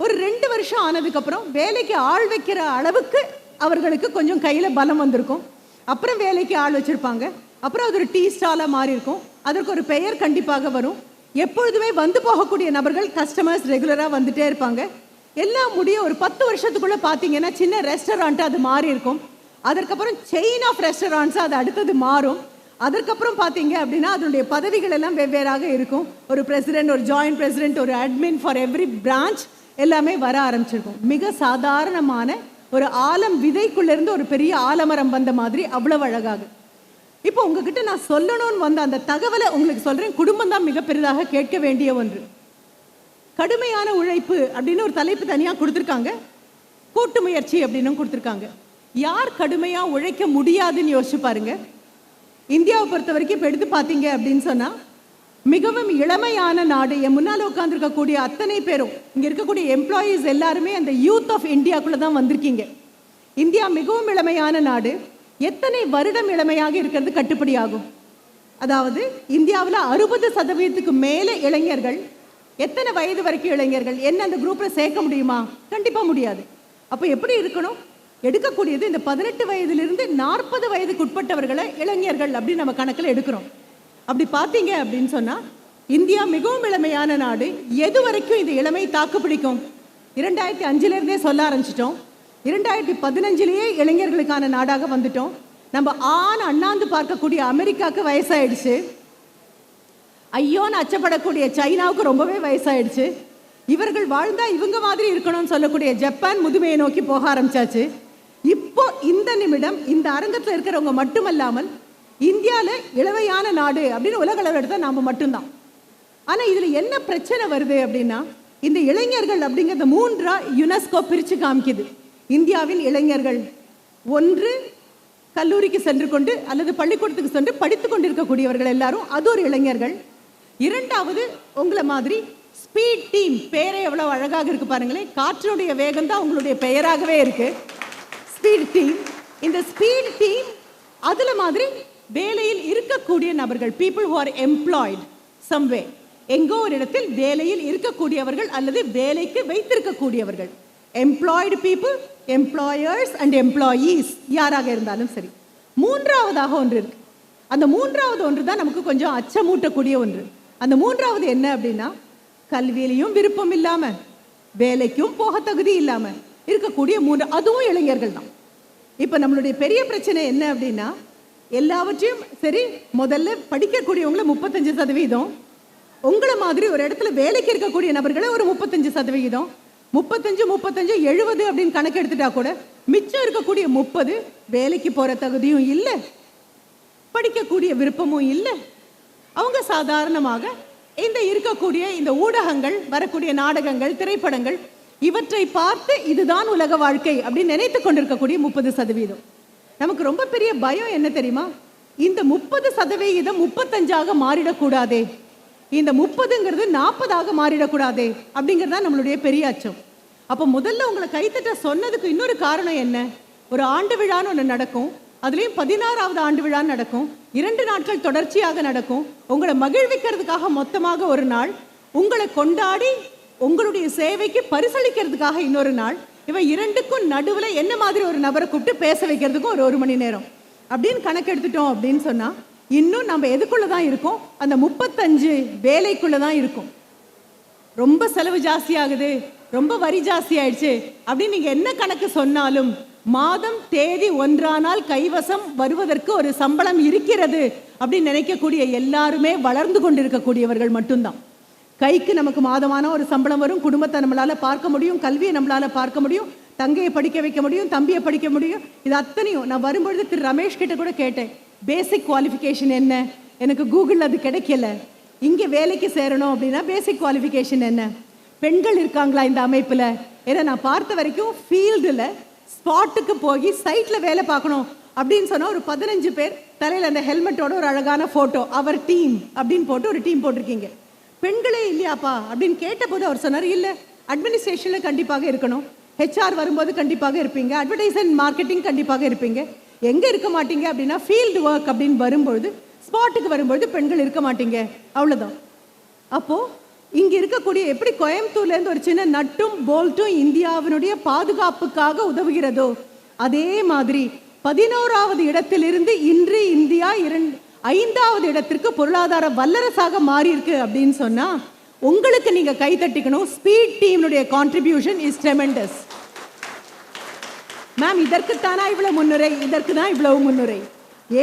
ஒரு 2 வருஷம் ஆனதுக்கப்புறம் வேலைக்கு ஆள் வைக்கிற அளவுக்கு அவர்களுக்கு கொஞ்சம் கையில் பலம் வந்திருக்கும். அப்புறம் வேலைக்கு ஆள் வச்சுருப்பாங்க. அப்புறம் அது ஒரு டீ ஸ்டாலாக மாறி இருக்கும். அதற்கு ஒரு பெயர் கண்டிப்பாக வரும். எப்பொழுதுமே வந்து போகக்கூடிய நபர்கள், கஸ்டமர்ஸ் ரெகுலராக வந்துகிட்டே இருப்பாங்க. எல்லாம் முடிய ஒரு 10 வருஷத்துக்குள்ளே பார்த்தீங்கன்னா சின்ன ரெஸ்டாரண்ட்டாக அது மாறி இருக்கும். அதற்கப்புறம் செயின் ஆஃப் ரெஸ்டாரண்ட்ஸாக அது அடுத்தது மாறும். அதற்கப்புறம் பார்த்தீங்க அப்படின்னா அதனுடைய பதவிகள் எல்லாம் வெவ்வேறாக இருக்கும். ஒரு பிரசிடென்ட், ஒரு ஜாயின்ட் பிரசிடென்ட், ஒரு அட்மின் ஃபார் எவ்ரி பிரான்ச் எல்லாமே வர ஆரம்பிச்சிருக்கும். மிக சாதாரணமான ஒரு ஆலம் விதைக்குள்ளேருந்து ஒரு பெரிய ஆலமரம் வந்த மாதிரி அவ்வளவு அழகாக. இப்போ உங்ககிட்ட நான் சொல்லணும்னு வந்த அந்த தகவலை உங்களுக்கு சொல்கிறேன். குடும்பம் தான் மிக பெரிதாக கேட்க வேண்டிய ஒன்று. கடுமையான உழைப்பு அப்படின்னு ஒரு தலைப்பு தனியாக கொடுத்துருக்காங்க, கூட்டு முயற்சி அப்படின்னு கொடுத்துருக்காங்க. யார் கடுமையாக உழைக்க முடியாதுன்னு யோசிச்சு பாருங்க. இந்தியாவை பொறுத்த வரைக்கும் இப்போ எடுத்து பார்த்தீங்க அப்படின்னு சொன்னால் மிகவும் இளமையான நாடு. என் முன்னால் உட்காந்துருக்கக்கூடிய அத்தனை பேரும், இங்கே இருக்கக்கூடிய எம்ப்ளாயீஸ் எல்லாருமே அந்த யூத் ஆஃப் இந்தியாக்குள்ளே தான் வந்திருக்கீங்க. இந்தியா மிகவும் இளமையான நாடு. எத்தனை வருடம் இளமையாக இருக்கிறது கட்டுப்படி ஆகும்? அதாவது இந்தியாவில் 60% மேலே இளைஞர்கள். எத்தனை வயது வரைக்கும் இளைஞர்கள் என்ன அந்த குரூப்பில் சேர்க்க முடியுமா? கண்டிப்பாக முடியாது. அப்போ எப்படி இருக்கணும்? எடுக்கக்கூடியது இந்த 18 வயதிலிருந்து 40 வயதுக்கு உட்பட்டவர்களை இளைஞர்கள் அப்படின்னு நம்ம கணக்கில் எடுக்கிறோம். அப்படி பார்த்தீங்க அப்படின்னு சொன்னால் இந்தியா மிகவும் இளமையான நாடு. எது வரைக்கும் இந்த இளமை தாக்கு பிடிக்கும்? 2005 சொல்ல ஆரம்பிச்சிட்டோம். 2015 இளைஞர்களுக்கான நாடாக வந்துட்டோம். நம்ம அண்ணாந்து பார்க்கக்கூடிய அமெரிக்காவுக்கு வயசாயிடுச்சு, ஐயோன்னு அச்சப்படக்கூடிய சைனாவுக்கு ரொம்பவே வயசாயிடுச்சு, இவர்கள் வாழ்ந்தா இவங்க மாதிரி இருக்கணும்னு சொல்லக்கூடிய ஜப்பான் முதுமையை நோக்கி போக ஆரம்பிச்சாச்சு. இப்போ இந்த நிமிடம் இந்த அரங்கத்தில் இருக்கிறவங்க மட்டுமல்லாமல் இந்தியாவில் இளவையான நாடு அப்படின்னு உலக அளவில் எடுத்தால் நாம் மட்டும்தான். ஆனால் இதில் என்ன பிரச்சனை வருது அப்படின்னா, இந்த இளைஞர்கள் அப்படிங்கிறத 3 யுனெஸ்கோ பிரித்து காமிக்குது. இந்தியாவின் இளைஞர்கள், 1 கல்லூரிக்கு சென்று கொண்டு அல்லது பள்ளிக்கூடத்துக்கு சென்று படித்து கொண்டிருக்கக்கூடியவர்கள் எல்லாரும், அது ஒரு இளைஞர்கள். 2வது உங்களை மாதிரி ஸ்பீட் டீம், பேரே எவ்வளோ அழகாக இருக்கு பாருங்களேன், காற்றினுடைய வேகம் தான் உங்களுடைய பெயராகவே இருக்கு, ஸ்பீட் டீம். இந்த ஸ்பீட் டீம் அதில் மாதிரி வேலையில் இருக்கக்கூடிய நபர்கள், people who are employed somewhere, எங்கோ ஒரு இடத்தில் வேலையில் இருக்கக்கூடியவர்கள் அல்லது வேலைக்கு வைத்திருக்கக்கூடியவர்கள், employed people, employers and employees, யாராக இருந்தாலும் சரி. 3வதாக ஒன்று இருக்கு. அந்த 3வது ஒன்று தான் நமக்கு கொஞ்சம் அச்சமூட்டக்கூடிய ஒன்று. அந்த 3வது என்ன அப்படின்னா, கல்வியிலையும் விருப்பம் இல்லாமல் வேலைக்கும் போக தகுதி இல்லாமல் இருக்கக்கூடிய 3, அதுவும் இளைஞர்கள் தான். இப்போ நம்மளுடைய பெரிய பிரச்சனை என்ன அப்படின்னா, எல்லாவற்றையும் சரி, முதல்ல படிக்கக்கூடியவங்கள 35%, உங்களை மாதிரி ஒரு இடத்துல வேலைக்கு இருக்கக்கூடிய நபர்களை ஒரு 35%, 35 70 அப்படின்னு கணக்கு எடுத்துட்டா கூட மிச்சம் இருக்கக்கூடிய 30 வேலைக்கு போகிற தகுதியும் இல்லை, படிக்கக்கூடிய விருப்பமும் இல்லை. அவங்க சாதாரணமாக இந்த இருக்கக்கூடிய இந்த ஊடகங்கள், வரக்கூடிய நாடகங்கள், திரைப்படங்கள், இவற்றை பார்த்து இதுதான் உலக வாழ்க்கை அப்படின்னு நினைத்து கொண்டிருக்கக்கூடிய 30%. நமக்கு ரொம்ப பெரிய பயம் என்ன தெரியுமா, இந்த 30% 35ஆக மாறிடக்கூடாதே, இந்த 30ங்கிறது 40ஆக மாறிடக்கூடாதே அப்படிங்கிறதா நம்மளுடைய பெரிய அச்சம். அப்போ முதல்ல உங்களை கைத்தட்ட சொன்னதுக்கு இன்னொரு காரணம் என்ன, ஒரு ஆண்டு விழான்னு ஒன்று நடக்கும், அதுலேயும் 16வது ஆண்டு விழா நடக்கும், 2 நாட்கள் தொடர்ச்சியாக நடக்கும். உங்களை மகிழ்விக்கிறதுக்காக மொத்தமாக ஒரு நாள், உங்களை கொண்டாடி உங்களுடைய சேவைக்கு பரிசளிக்கிறதுக்காக இன்னொரு நாள், இவன் 2க்கும் நடுவில் என்ன மாதிரி ஒரு நபரை கூப்பிட்டு பேச வைக்கிறதுக்கும் ஒரு 1 மணி நேரம் அப்படின்னு கணக்கு எடுத்துட்டோம் அப்படின்னு சொன்னால், இன்னும் நம்ம எதுக்குள்ளே தான் இருக்கோம், அந்த 35 வேலைக்குள்ளே தான் இருக்கும். ரொம்ப செலவு ஜாஸ்தியாகுது, ரொம்ப வரி ஜாஸ்தி ஆயிடுச்சு அப்படின்னு நீங்கள் என்ன கணக்கு சொன்னாலும், மாதம் தேதி ஒன்றானால் கைவசம் வருவதற்கு ஒரு சம்பளம் இருக்கிறது அப்படின்னு நினைக்கக்கூடிய எல்லாருமே வளர்ந்து கொண்டிருக்கக்கூடியவர்கள் மட்டும்தான். கைக்கு நமக்கு மாதமான ஒரு சம்பளம் வரும், குடும்பத்தை நம்மளால பார்க்க முடியும், கல்வியை நம்மளால பார்க்க முடியும், தங்கையை படிக்க வைக்க முடியும், தம்பியை படிக்க முடியும். இது அத்தனையும் நான் வரும்பொழுது திரு ரமேஷ் கிட்ட கூட கேட்டேன், பேசிக் குவாலிஃபிகேஷன் என்ன, எனக்கு கூகுளில் அது கிடைக்கல, இங்கே வேலைக்கு சேரணும் அப்படின்னா பேசிக் குவாலிஃபிகேஷன் என்ன, பெண்கள் இருக்காங்களா இந்த அமைப்பில், ஏன்னா நான் பார்த்த வரைக்கும் ஃபீல்டில் ஸ்பாட்டுக்கு போய் சைட்டில் வேலை பார்க்கணும் அப்படின்னு சொன்னால் ஒரு 15 பேர் தலையில் அந்த ஹெல்மெட்டோட ஒரு அழகான ஃபோட்டோ, அவர் டீம் அப்படின்னு போட்டு ஒரு டீம் போட்டிருக்கீங்க, பெண்களே இல்லையாப்பா அப்படின்னு கேட்டபோது அவர் சொன்னார், இல்லை அட்மினிஸ்ட்ரேஷனில் கண்டிப்பாக இருக்கணும், ஹெச்ஆர் வரும்போது கண்டிப்பாக இருப்பீங்க, அட்வர்டைஸ்மெண்ட் மார்க்கெட்டிங் கண்டிப்பாக இருப்பீங்க, எங்கே இருக்க மாட்டீங்க அப்படின்னா ஃபீல்டு ஒர்க் அப்படின்னு வரும்பொழுது, ஸ்பாட்டுக்கு வரும்பொழுது பெண்கள் இருக்க மாட்டீங்க, அவ்வளோதான். அப்போது இங்கே இருக்கக்கூடிய எப்படி கோயம்புத்தூர்லேருந்து ஒரு சின்ன நட்டும் போல்ட்டும் இந்தியாவினுடைய பாதுகாப்புக்காக உதவுகிறதோ, அதே மாதிரி 11வது இடத்திலிருந்து இன்று இந்தியா 5வது இடத்திற்கு பொருளாதார வல்லரசாக மாறி இருக்கு அப்படின்னு சொன்னா, உங்களுக்கு நீங்க கை தட்டிக்கணும். ஸ்பீட் டீமுடைய கான்ட்ரிபியூஷன் இஸ் ட்ரெமெண்டஸ். மேம், இதற்குத்தானா இவ்வளவு முன்னுரை, இதற்கு தான் இவ்வளவு முன்னுரை.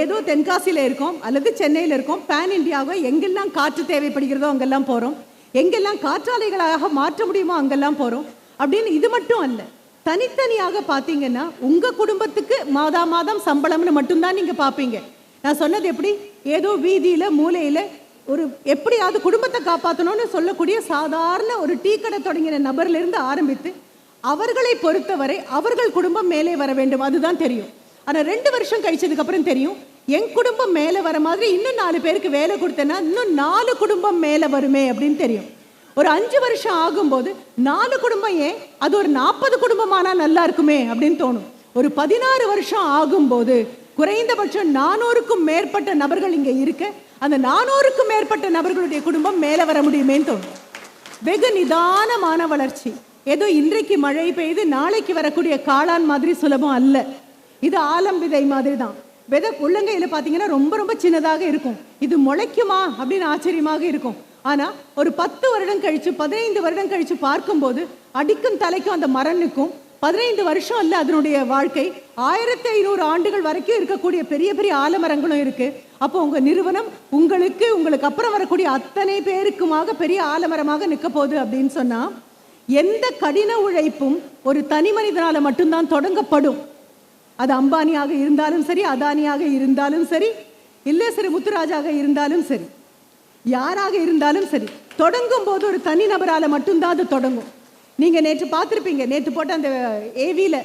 ஏதோ தென்காசியில் இருக்கோம் அல்லது சென்னையில் இருக்கோம், பேன் இந்தியாவை எங்கெல்லாம் காற்று தேவைப்படுகிறதோ அங்கெல்லாம் போகிறோம், எங்கெல்லாம் காற்றாலைகளாக மாற்ற முடியுமோ அங்கெல்லாம் போகிறோம் அப்படின்னு. இது மட்டும் அல்ல, தனித்தனியாக பார்த்தீங்கன்னா உங்கள் குடும்பத்துக்கு மாதம் சம்பளம்னு மட்டும்தான் நீங்கள் பார்ப்பீங்க. நான் சொன்னது எப்படி, ஏதோ வீதியில் மூலையில் ஒரு எப்படியாவது குடும்பத்தை காப்பாற்றணும்னு சொல்லக்கூடிய சாதாரண ஒரு டீ கடை தொடங்கின நபர்லேருந்து ஆரம்பித்து அவர்களை பொறுத்தவரை அவர்கள் குடும்பம் மேலே வர வேண்டும், அதுதான் தெரியும். ஆனால் 2 வருஷம் கழிச்சதுக்கப்புறம் தெரியும், என் குடும்பம் மேலே வர மாதிரி இன்னும் 4 பேருக்கு வேலை கொடுத்தேன்னா இன்னும் 4 குடும்பம் மேலே வருமே அப்படின்னு தெரியும். ஒரு 5 வருஷம் ஆகும்போது 4 குடும்பம் ஏன், அது ஒரு 40 குடும்பமானால் நல்லா இருக்குமே அப்படின்னு தோணும். ஒரு 16 வருஷம் ஆகும்போது குறைந்தபட்சம் 400க்கும் மேற்பட்ட நபர்கள் இங்கே இருக்க, அந்த 400க்கும் மேற்பட்ட நபர்களுடைய குடும்பம் மேலே வர முடியுமேன்னு தோணும். வெகு நிதானமான வளர்ச்சி. ஏதோ இன்றைக்கு மழை பெய்து நாளைக்கு வரக்கூடிய காளான் மாதிரி சுலபம் அல்ல. இது ஆலம் விதை மாதிரி தான். விதை உள்ளங்கையில் பார்த்தீங்கன்னா ரொம்ப ரொம்ப சின்னதாக இருக்கும். இது முளைக்குமா அப்படின்னு ஆச்சரியமாக இருக்கும். ஆனால் ஒரு 10 வருடம் கழிச்சு 15 வருடம் கழிச்சு பார்க்கும்போது அடிக்கும் தலைக்கும் அந்த மரனுக்கும் 15 வருஷம் அல்ல அதனுடைய வாழ்க்கை, 1500 ஆண்டுகள் வரைக்கும் இருக்கக்கூடிய பெரிய பெரிய ஆலமரங்களும் இருக்கு. அப்போ உங்க நிறுவனம் உங்களுக்கு அப்புறம் வரக்கூடிய அத்தனை பேருக்குமாக பெரிய ஆலமரமாக நிற்க போகுது அப்படின்னு சொன்னா, எந்த கடின உழைப்பும் ஒரு தனி மனிதனால மட்டும்தான் தொடங்கப்படும். அது அம்பானியாக இருந்தாலும் சரி, அதானியாக இருந்தாலும் சரி, இல்லை சரி முத்துராஜாக இருந்தாலும் சரி, யாராக இருந்தாலும் சரி, தொடங்கும் போது ஒரு தனி நபரால மட்டும்தான் அது தொடங்கும். நீங்க நேற்று பார்த்துருப்பீங்க, நேற்று போட்ட அந்த ஏவியில்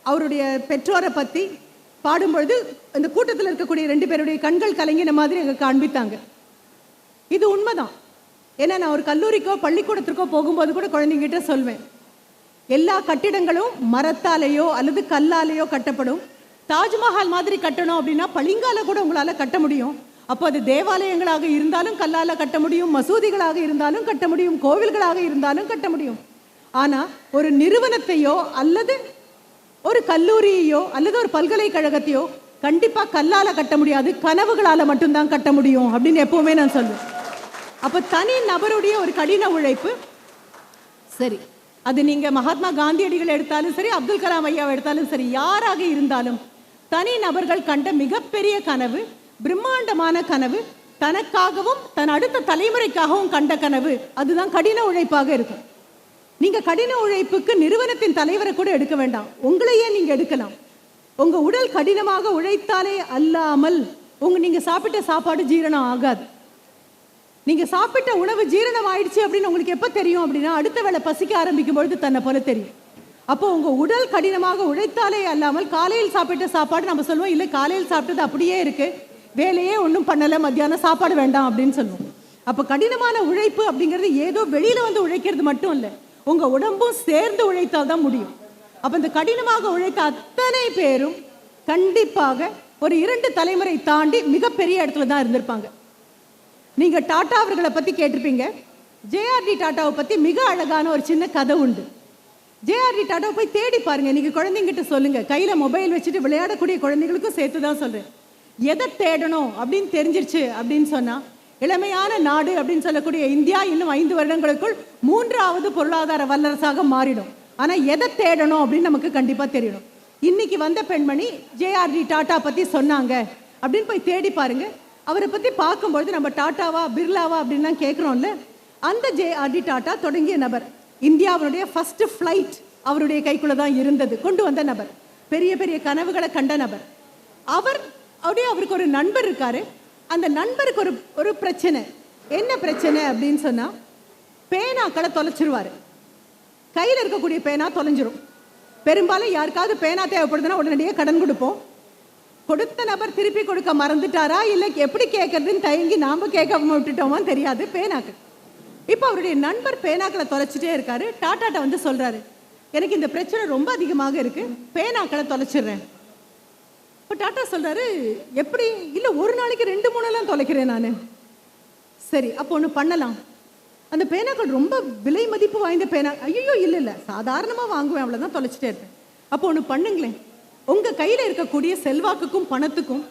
அவருடைய பெற்றோரை பற்றி பாடும்பொழுது அந்த கூட்டத்தில் இருக்கக்கூடிய 2 பேருடைய கண்கள் கலங்கின மாதிரி அங்கே காண்பித்தாங்க. இது உண்மைதான். ஏன்னா நான் ஒரு கல்லூரிக்கோ பள்ளிக்கூடத்திற்கோ போகும்போது கூட குழந்தைங்கிட்ட சொல்வேன், எல்லா கட்டிடங்களும் மரத்தாலேயோ அல்லது கல்லாலேயோ கட்டப்படும். தாஜ்மஹால் மாதிரி கட்டணும் அப்படின்னா பளிங்கால கூட உங்களால் கட்ட முடியும். அப்போ அது தேவாலயங்களாக இருந்தாலும் கல்லால் கட்ட முடியும், மசூதிகளாக இருந்தாலும் கட்ட முடியும், கோவில்களாக இருந்தாலும் கட்ட முடியும். ஆனால் ஒரு நிறுவனத்தையோ அல்லது ஒரு கல்லூரியையோ அல்லது ஒரு பல்கலைக்கழகத்தையோ கண்டிப்பாக கல்லால் கட்ட முடியாது, கனவுகளால் மட்டும்தான் கட்ட முடியும் அப்படின்னு எப்பவுமே நான் சொல்லுவேன். அப்போ தனி நபருடைய ஒரு கடின உழைப்பு சரி, அது நீங்கள் மகாத்மா காந்தியடிகள் எடுத்தாலும் சரி, அப்துல் கலாம் ஐயாவை எடுத்தாலும் சரி, யாராக இருந்தாலும் தனி நபர்கள் கண்ட மிகப்பெரிய கனவு, பிரம்மாண்டமான கனவு, தனக்காகவும் தன் அடுத்த தலைமுறைக்காகவும் கண்ட கனவு, அதுதான் கடின உழைப்பாக இருக்கும். நீங்கள் கடின உழைப்புக்கு நிறுவனத்தின் தலைவரை கூட எடுக்க வேண்டாம், உங்களையே நீங்கள் எடுக்கலாம். உங்கள் உடல் கடினமாக உழைத்தாலே அல்லாமல் நீங்கள் சாப்பிட்ட சாப்பாடு ஜீரணம் ஆகாது. நீங்கள் சாப்பிட்ட உணவு ஜீரணம் ஆயிடுச்சு அப்படின்னு உங்களுக்கு எப்போ தெரியும் அப்படின்னா, அடுத்த வேளை பசிக்க ஆரம்பிக்கும் பொழுது தன்னை போல தெரியும். அப்போ உங்கள் உடல் கடினமாக உழைத்தாலே அல்லாமல், காலையில் சாப்பிட்ட சாப்பாடு நம்ம சொல்லுவோம், இல்லை காலையில் சாப்பிட்டது அப்படியே இருக்குது, வேலையே ஒன்றும் பண்ணலை, மத்தியானம் சாப்பாடு வேண்டாம் அப்படின்னு சொல்லுவோம். அப்போ கடினமான உழைப்பு அப்படிங்கிறது ஏதோ வெளியில் வந்து உழைக்கிறது மட்டும் இல்லை, உங்கள் உடம்பும் சேர்ந்து உழைத்தால் தான் முடியும். அப்போ இந்த கடினமாக உழைத்த அத்தனை பேரும் கண்டிப்பாக ஒரு 2 தலைமுறை தாண்டி மிகப்பெரிய இடத்துல தான் இருந்திருப்பாங்க. நீங்கள் டாடா அவர்களை பற்றி கேட்டிருப்பீங்க. ஜேஆர்டி டாட்டாவை பற்றி மிக அழகான ஒரு சின்ன கதை உண்டு. ஜேஆர்டி டாட்டாவை போய் தேடி பாருங்கள். நீங்கள் குழந்தைங்கிட்ட சொல்லுங்கள், கையில் மொபைல் வச்சுட்டு விளையாடக்கூடிய குழந்தைங்களுக்கும் சேர்த்து தான் சொல்கிறேன். எதை தேடணும் அப்படின்னு தெரிஞ்சிருச்சு அப்படின்னு சொன்னால், இளமையான நாடு அப்படின்னு சொல்லக்கூடிய இந்தியா இன்னும் 5 வருடங்களுக்குள் 3வது பொருளாதார வல்லரசாக மாறிடும். ஆனால் எதை தேடணும் அப்படின்னு நமக்கு கண்டிப்பாக தெரியணும். இன்னைக்கு வந்த பெண்மணி ஜேஆர்டி டாட்டா பற்றி சொன்னாங்க அப்படின்னு போய் தேடி பாருங்க. அவரை பற்றி பார்க்கும்பொழுது நம்ம டாட்டாவா பிர்லாவா அப்படின்லாம் கேட்குறோம்ல, அந்த ஜேஆர்டி டாட்டா தொடங்கிய நபர். இந்தியாவுடைய ஃபர்ஸ்ட் ஃப்ளைட் அவருடைய கைக்குள்ளே தான் இருந்தது, கொண்டு வந்த நபர், பெரிய பெரிய கனவுகளை கண்ட நபர். அவருக்கு ஒரு நண்பர் இருக்காரு. அந்த நண்பருக்கு ஒரு பிரச்சனை. என்ன பிரச்சனை அப்படின்னு சொன்னால், பேனாக்களை தொலைச்சிருவார். கையில் இருக்கக்கூடிய பேனா தொலைஞ்சிரும். பெரும்பாலும் யாருக்காவது பேனா தேவைப்படுதுன்னா உடனடியாக கடன் கொடுப்போம். கொடுத்த நபர் திருப்பி கொடுக்க மறந்துட்டாரா இல்லை எப்படி கேட்கறதுன்னு தயங்கி நாம் கேட்காம விட்டுட்டோமான்னு தெரியாது பேனாக்கள். இப்போ அவருடைய நண்பர் பேனாக்களை தொலைச்சிட்டே இருக்காரு. டாட்டாட்ட வந்து சொல்கிறாரு, எனக்கு இந்த பிரச்சனை ரொம்ப அதிகமாக இருக்குது, பேனாக்களை தொலைச்சிடுறேன். இப்போ டாட்டா சொல்கிறாரு, எப்படி? இல்லை, ஒரு நாளைக்கு 2-3 தொலைக்கிறேன் நான். சரி, அப்போ ஒன்று பண்ணலாம், அந்த பேனாக்கள் ரொம்ப விலை மதிப்பு வாய்ந்த பேனா. ஐயோ இல்லை, சாதாரணமாக வாங்குவேன், அவ்வளோதான், தொலைச்சிட்டே இருப்பேன். அப்போ ஒன்று பண்ணுங்களேன், உங்கள் கையில் இருக்கக்கூடிய செல்வாக்குக்கும் பணத்துக்கும்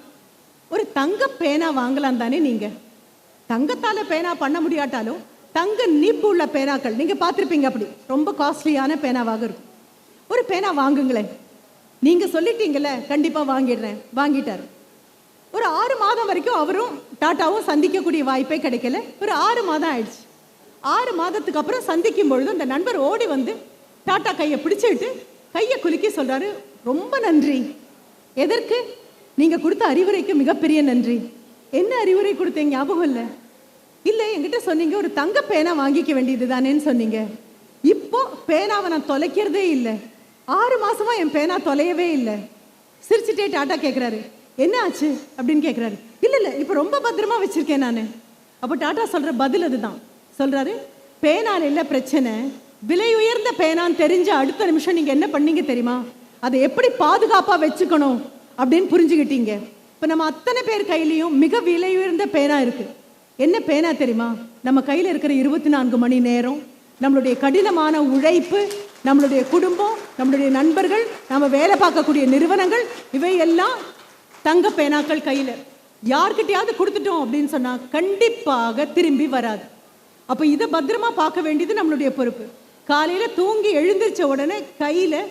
ஒரு தங்க பேனா வாங்கலாம் தானே. நீங்கள் தங்கத்தால் பேனா பண்ண முடியாட்டாலும் தங்க நிப்பு உள்ள பேனாக்கள் நீங்கள் பார்த்துருப்பீங்க, அப்படி ரொம்ப காஸ்ட்லியான பேனாவாக இருக்கும். ஒரு பேனா வாங்குங்களேன். நீங்கள் சொல்லிட்டீங்கல்ல, கண்டிப்பாக வாங்கிடுறேன். வாங்கிட்டார். ஒரு 6 மாதம் வரைக்கும் அவரும் டாட்டாவும் சந்திக்கக்கூடிய வாய்ப்பே கிடைக்கல. ஒரு 6 மாதம் ஆயிடுச்சு. 6 மாதத்துக்கு அப்புறம் சந்திக்கும் பொழுது அந்த நண்பர் ஓடி வந்து டாட்டா கையை பிடிச்சிட்டு கையை குலுக்கி சொல்கிறாரு, ரொம்ப நன்றி. எதற்கு? நீங்கள் கொடுத்த அறிவுரைக்கு மிகப்பெரிய நன்றி. என்ன அறிவுரை கொடுத்தீங்க? ஞாபகம் இல்லை, என்கிட்ட சொன்னீங்க ஒரு தங்க பேனா வாங்கிக்க வேண்டியது தானேன்னு சொன்னீங்க. இப்போ பேனாவை நான் தொலைக்கிறதே இல்லை. 6 மாசமா என் பேனா தொலையவே இல்லை. சிரிச்சுட்டே டாட்டா கேட்குறாரு, என்ன ஆச்சு அப்படின்னு கேட்குறாரு. இல்லை, இப்போ ரொம்ப பத்திரமா வச்சிருக்கேன் நான். அப்போ டாட்டா சொல்கிற பதில் அதுதான். சொல்கிறாரு, பேனால இல்லை பிரச்சனை, விலை உயர்ந்த பேனான்னு தெரிஞ்ச அடுத்த நிமிஷம் நீங்கள் என்ன பண்ணீங்க தெரியுமா? அதை எப்படி பாதுகாப்பாக வச்சுக்கணும் அப்படின்னு புரிஞ்சுக்கிட்டீங்க. இப்போ நம்ம அத்தனை பேர் கையிலையும் மிக விலை உயர்ந்த பேனா இருக்குது. என்ன பேனா தெரியுமா? நம்ம கையில் இருக்கிற 24 மணி நேரம், நம்மளுடைய கடினமான உழைப்பு, நம்மளுடைய குடும்பம், நம்மளுடைய நண்பர்கள், நம்ம வேலை பார்க்கக்கூடிய நிறுவனங்கள், இவையெல்லாம் தங்க பேனாக்கள் கையில். யார்கிட்டையாவது கொடுத்துட்டோம் அப்படின்னு சொன்னால் கண்டிப்பாக திரும்பி வராது. அப்போ இதை பத்திரமா பார்க்க வேண்டியது நம்மளுடைய பொறுப்பு. காலையில் தூங்கி எழுந்திரிச்ச உடனே கையில்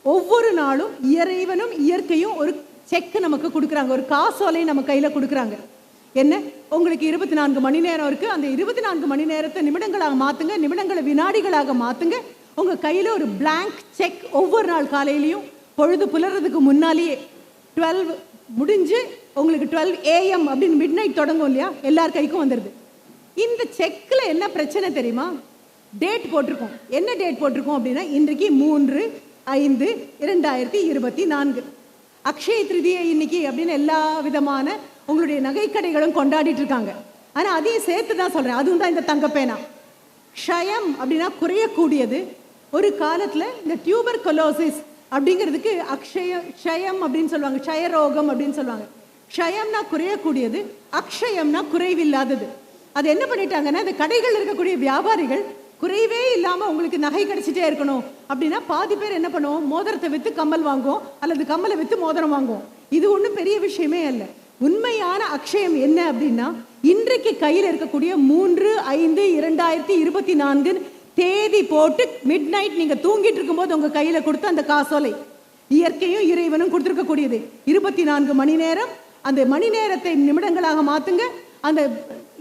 ஒவ்வொரு நாளும் இறைவனும் இயற்கையும் ஒரு செக் நமக்கு கொடுக்குறாங்க, ஒரு காசோலை நம்ம கையில் கொடுக்குறாங்க. என்ன, உங்களுக்கு 24 மணி நேரம் இருக்கு, அந்த 24 மணி நேரத்தை நிமிடங்களாக மாத்துங்க, நிமிடங்களை வினாடிகளாக மாத்துங்க. உங்க கையில ஒரு பிளாங்க் செக் ஒவ்வொரு நாள் காலையிலையும் பொழுது புலறதுக்கு முன்னாலேயே 12 முடிஞ்சு உங்களுக்கு 12 AM அப்படின்னு மிட் நைட் தொடங்கும் இல்லையா, எல்லார் கைக்கும் வந்துடுது. இந்த செக்ல என்ன பிரச்சனை தெரியுமா? டேட் போட்டிருக்கோம். என்ன டேட் போட்டிருக்கோம் அப்படின்னா, இன்றைக்கு 3/5/2024 அக்ஷய திருதியை இன்னைக்கு அப்படின்னு எல்லா விதமான உங்களுடைய நகைக்கடைகளும் கொண்டாடிட்டு இருக்காங்க. ஆனா அதையும் சேர்த்து தான் சொல்றேன், அதுவும் தான் இந்த தங்கப்பேனா. க்ஷயம் அப்படின்னா குறையக்கூடியது. ஒரு காலத்துல இந்த டியூபர் கொலோசிஸ் அப்படிங்கிறதுக்கு க்ஷயம் அப்படின்னு சொல்லுவாங்க, க்ஷயரோகம் அப்படின்னு சொல்லுவாங்க. க்ஷயம்னா குறையக்கூடியது, அக்ஷயம்னா குறைவில்லாதது. அது என்ன பண்ணிட்டாங்கன்னா, இந்த கடைகள் இருக்கக்கூடிய வியாபாரிகள் குறைவே இல்லாமல் உங்களுக்கு நகை கிடைச்சிட்டே இருக்கணும் அப்படின்னா பாதி பேர் என்ன பண்ணுவோம், மோதிரத்தை விற்று கம்மல் வாங்குவோம், அல்லது கம்மலை விற்று மோதிரம் வாங்குவோம். இது ஒன்றும் பெரிய விஷயமே இல்லை. உண்மையான அக்ஷயம் என்ன அப்படின்னா, இன்றைக்கு கையில் இருக்கக்கூடிய 3/5/2024 தேதி போட்டு மிட் நைட் நீங்க தூங்கிட்டு இருக்கும்போது உங்க கையில கொடுத்த அந்த காசோலை, இயற்கையும் இறைவனும் கொடுத்துருக்கக்கூடியது. 24 மணி நேரம், அந்த மணி நேரத்தை நிமிடங்களாக மாத்துங்க, அந்த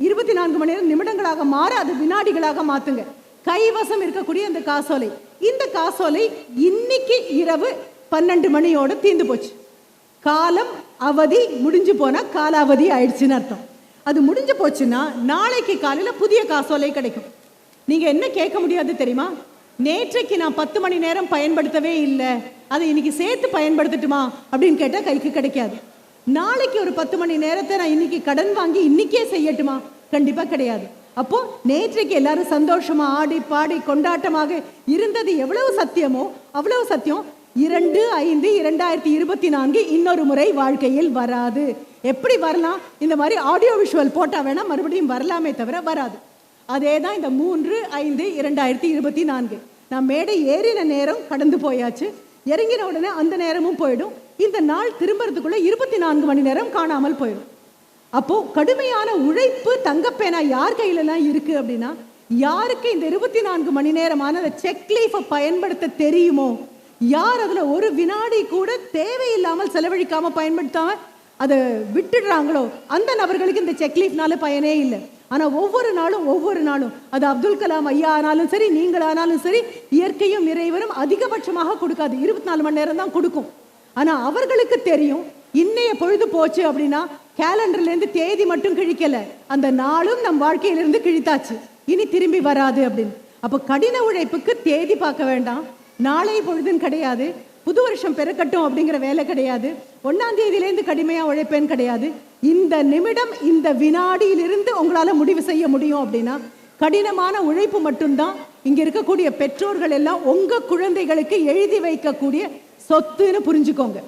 24 மணி நேரம் நிமிடங்களாக மாற அது வினாடிகளாக மாத்துங்க. கைவசம் இருக்கக்கூடிய அந்த காசோலை, இந்த காசோலை இன்னைக்கு இரவு 12 மணியோட தீர்ந்து போச்சு. காலம் அவதி முடிஞ்சு போனா காலாவதி ஆயிடுச்சுன்னு அர்த்தம். அது முடிஞ்சு போச்சுன்னா நாளைக்கு காலையில புதிய காசோலை கிடைக்கும். நீங்க என்ன கேட்க முடியாது தெரியுமா, நேற்றைக்கு நான் 10 மணி நேரம் பயன்படுத்தவே இல்லை, அதை இன்னைக்கு சேர்த்து பயன்படுத்தட்டுமா அப்படின்னு கேட்டா கைக்கு கிடைக்காது. நாளைக்கு ஒரு 10 மணி நேரத்தை நான் இன்னைக்கு கடன் வாங்கி இன்னைக்கே செய்யட்டுமா, கண்டிப்பா கிடையாது. அப்போ நேற்றைக்கு எல்லாரும் சந்தோஷமா ஆடி பாடி கொண்டாட்டமாக இருந்தது எவ்வளவு சத்தியமோ அவ்வளவு சத்தியம் 2/5/2024 இன்னொரு முறை வாழ்க்கையில் வராது. எப்படி வரலாம், இந்த மாதிரி ஆடியோ விஷுவல் போட்டா வேணா மறுபடியும் வரலாமே தவிர வராது. அதே தான் இந்த 3/5/2024. நான் மேடை ஏறின நேரம் கடந்து போயாச்சு, இறங்கின உடனே அந்த நேரமும் போயிடும். இந்த நாள் திரும்புறதுக்குள்ள 24 மணி நேரம் காணாமல் போயிடும். அப்போ கடுமையான உழைப்பு தங்கப்பேனா யார் கையிலலாம் இருக்கு அப்படின்னா, யாருக்கு இந்த 24 மணி நேரமான அந்த செக்லீஃபை பயன்படுத்த தெரியுமோ, யார் அதில் ஒரு வினாடி கூட தேவையில்லாமல் செலவழிக்காம பயன்படுத்தாம அதை விட்டுடுறாங்களோ அந்த நபர்களுக்கு இந்த செக்லீஃப்னால பயனே இல்லை. ஆனால் ஒவ்வொரு நாளும் அது அப்துல் கலாம் ஐயா ஆனாலும் சரி, நீங்களானாலும் சரி, இயற்கையும் இறைவனும் அதிகபட்சமாக கொடுக்காது, 24 மணி நேரம் தான் கொடுக்கும். ஆனால் அவர்களுக்கு தெரியும், இன்னைய பொழுது போச்சு அப்படின்னா கேலண்டர்லேருந்து தேதி மட்டும் கிழிக்கல, அந்த நாளும் நம் வாழ்க்கையிலிருந்து கிழித்தாச்சு, இனி திரும்பி வராது அப்படின்னு. அப்போ கடின உழைப்புக்கு தேதி பார்க்க வேண்டாம், நாளை பொழுதுன்னு கிடையாது, புது வருஷம் பிறக்கட்டும் அப்படிங்கிற வேலை கிடையாது, 1ஆம் தேதியிலேருந்து கடுமையாக உழைப்பேன் கிடையாது. இந்த நிமிடம் இந்த வினாடியிலிருந்து உங்களால் முடிவு செய்ய முடியும் அப்படின்னா கடினமான உழைப்பு மட்டும்தான் இங்கே இருக்கக்கூடிய பெற்றோர்கள் எல்லாம் உங்கள் குழந்தைகளுக்கு எழுதி வைக்கக்கூடிய சொத்துன்னு புரிஞ்சுக்கோங்க.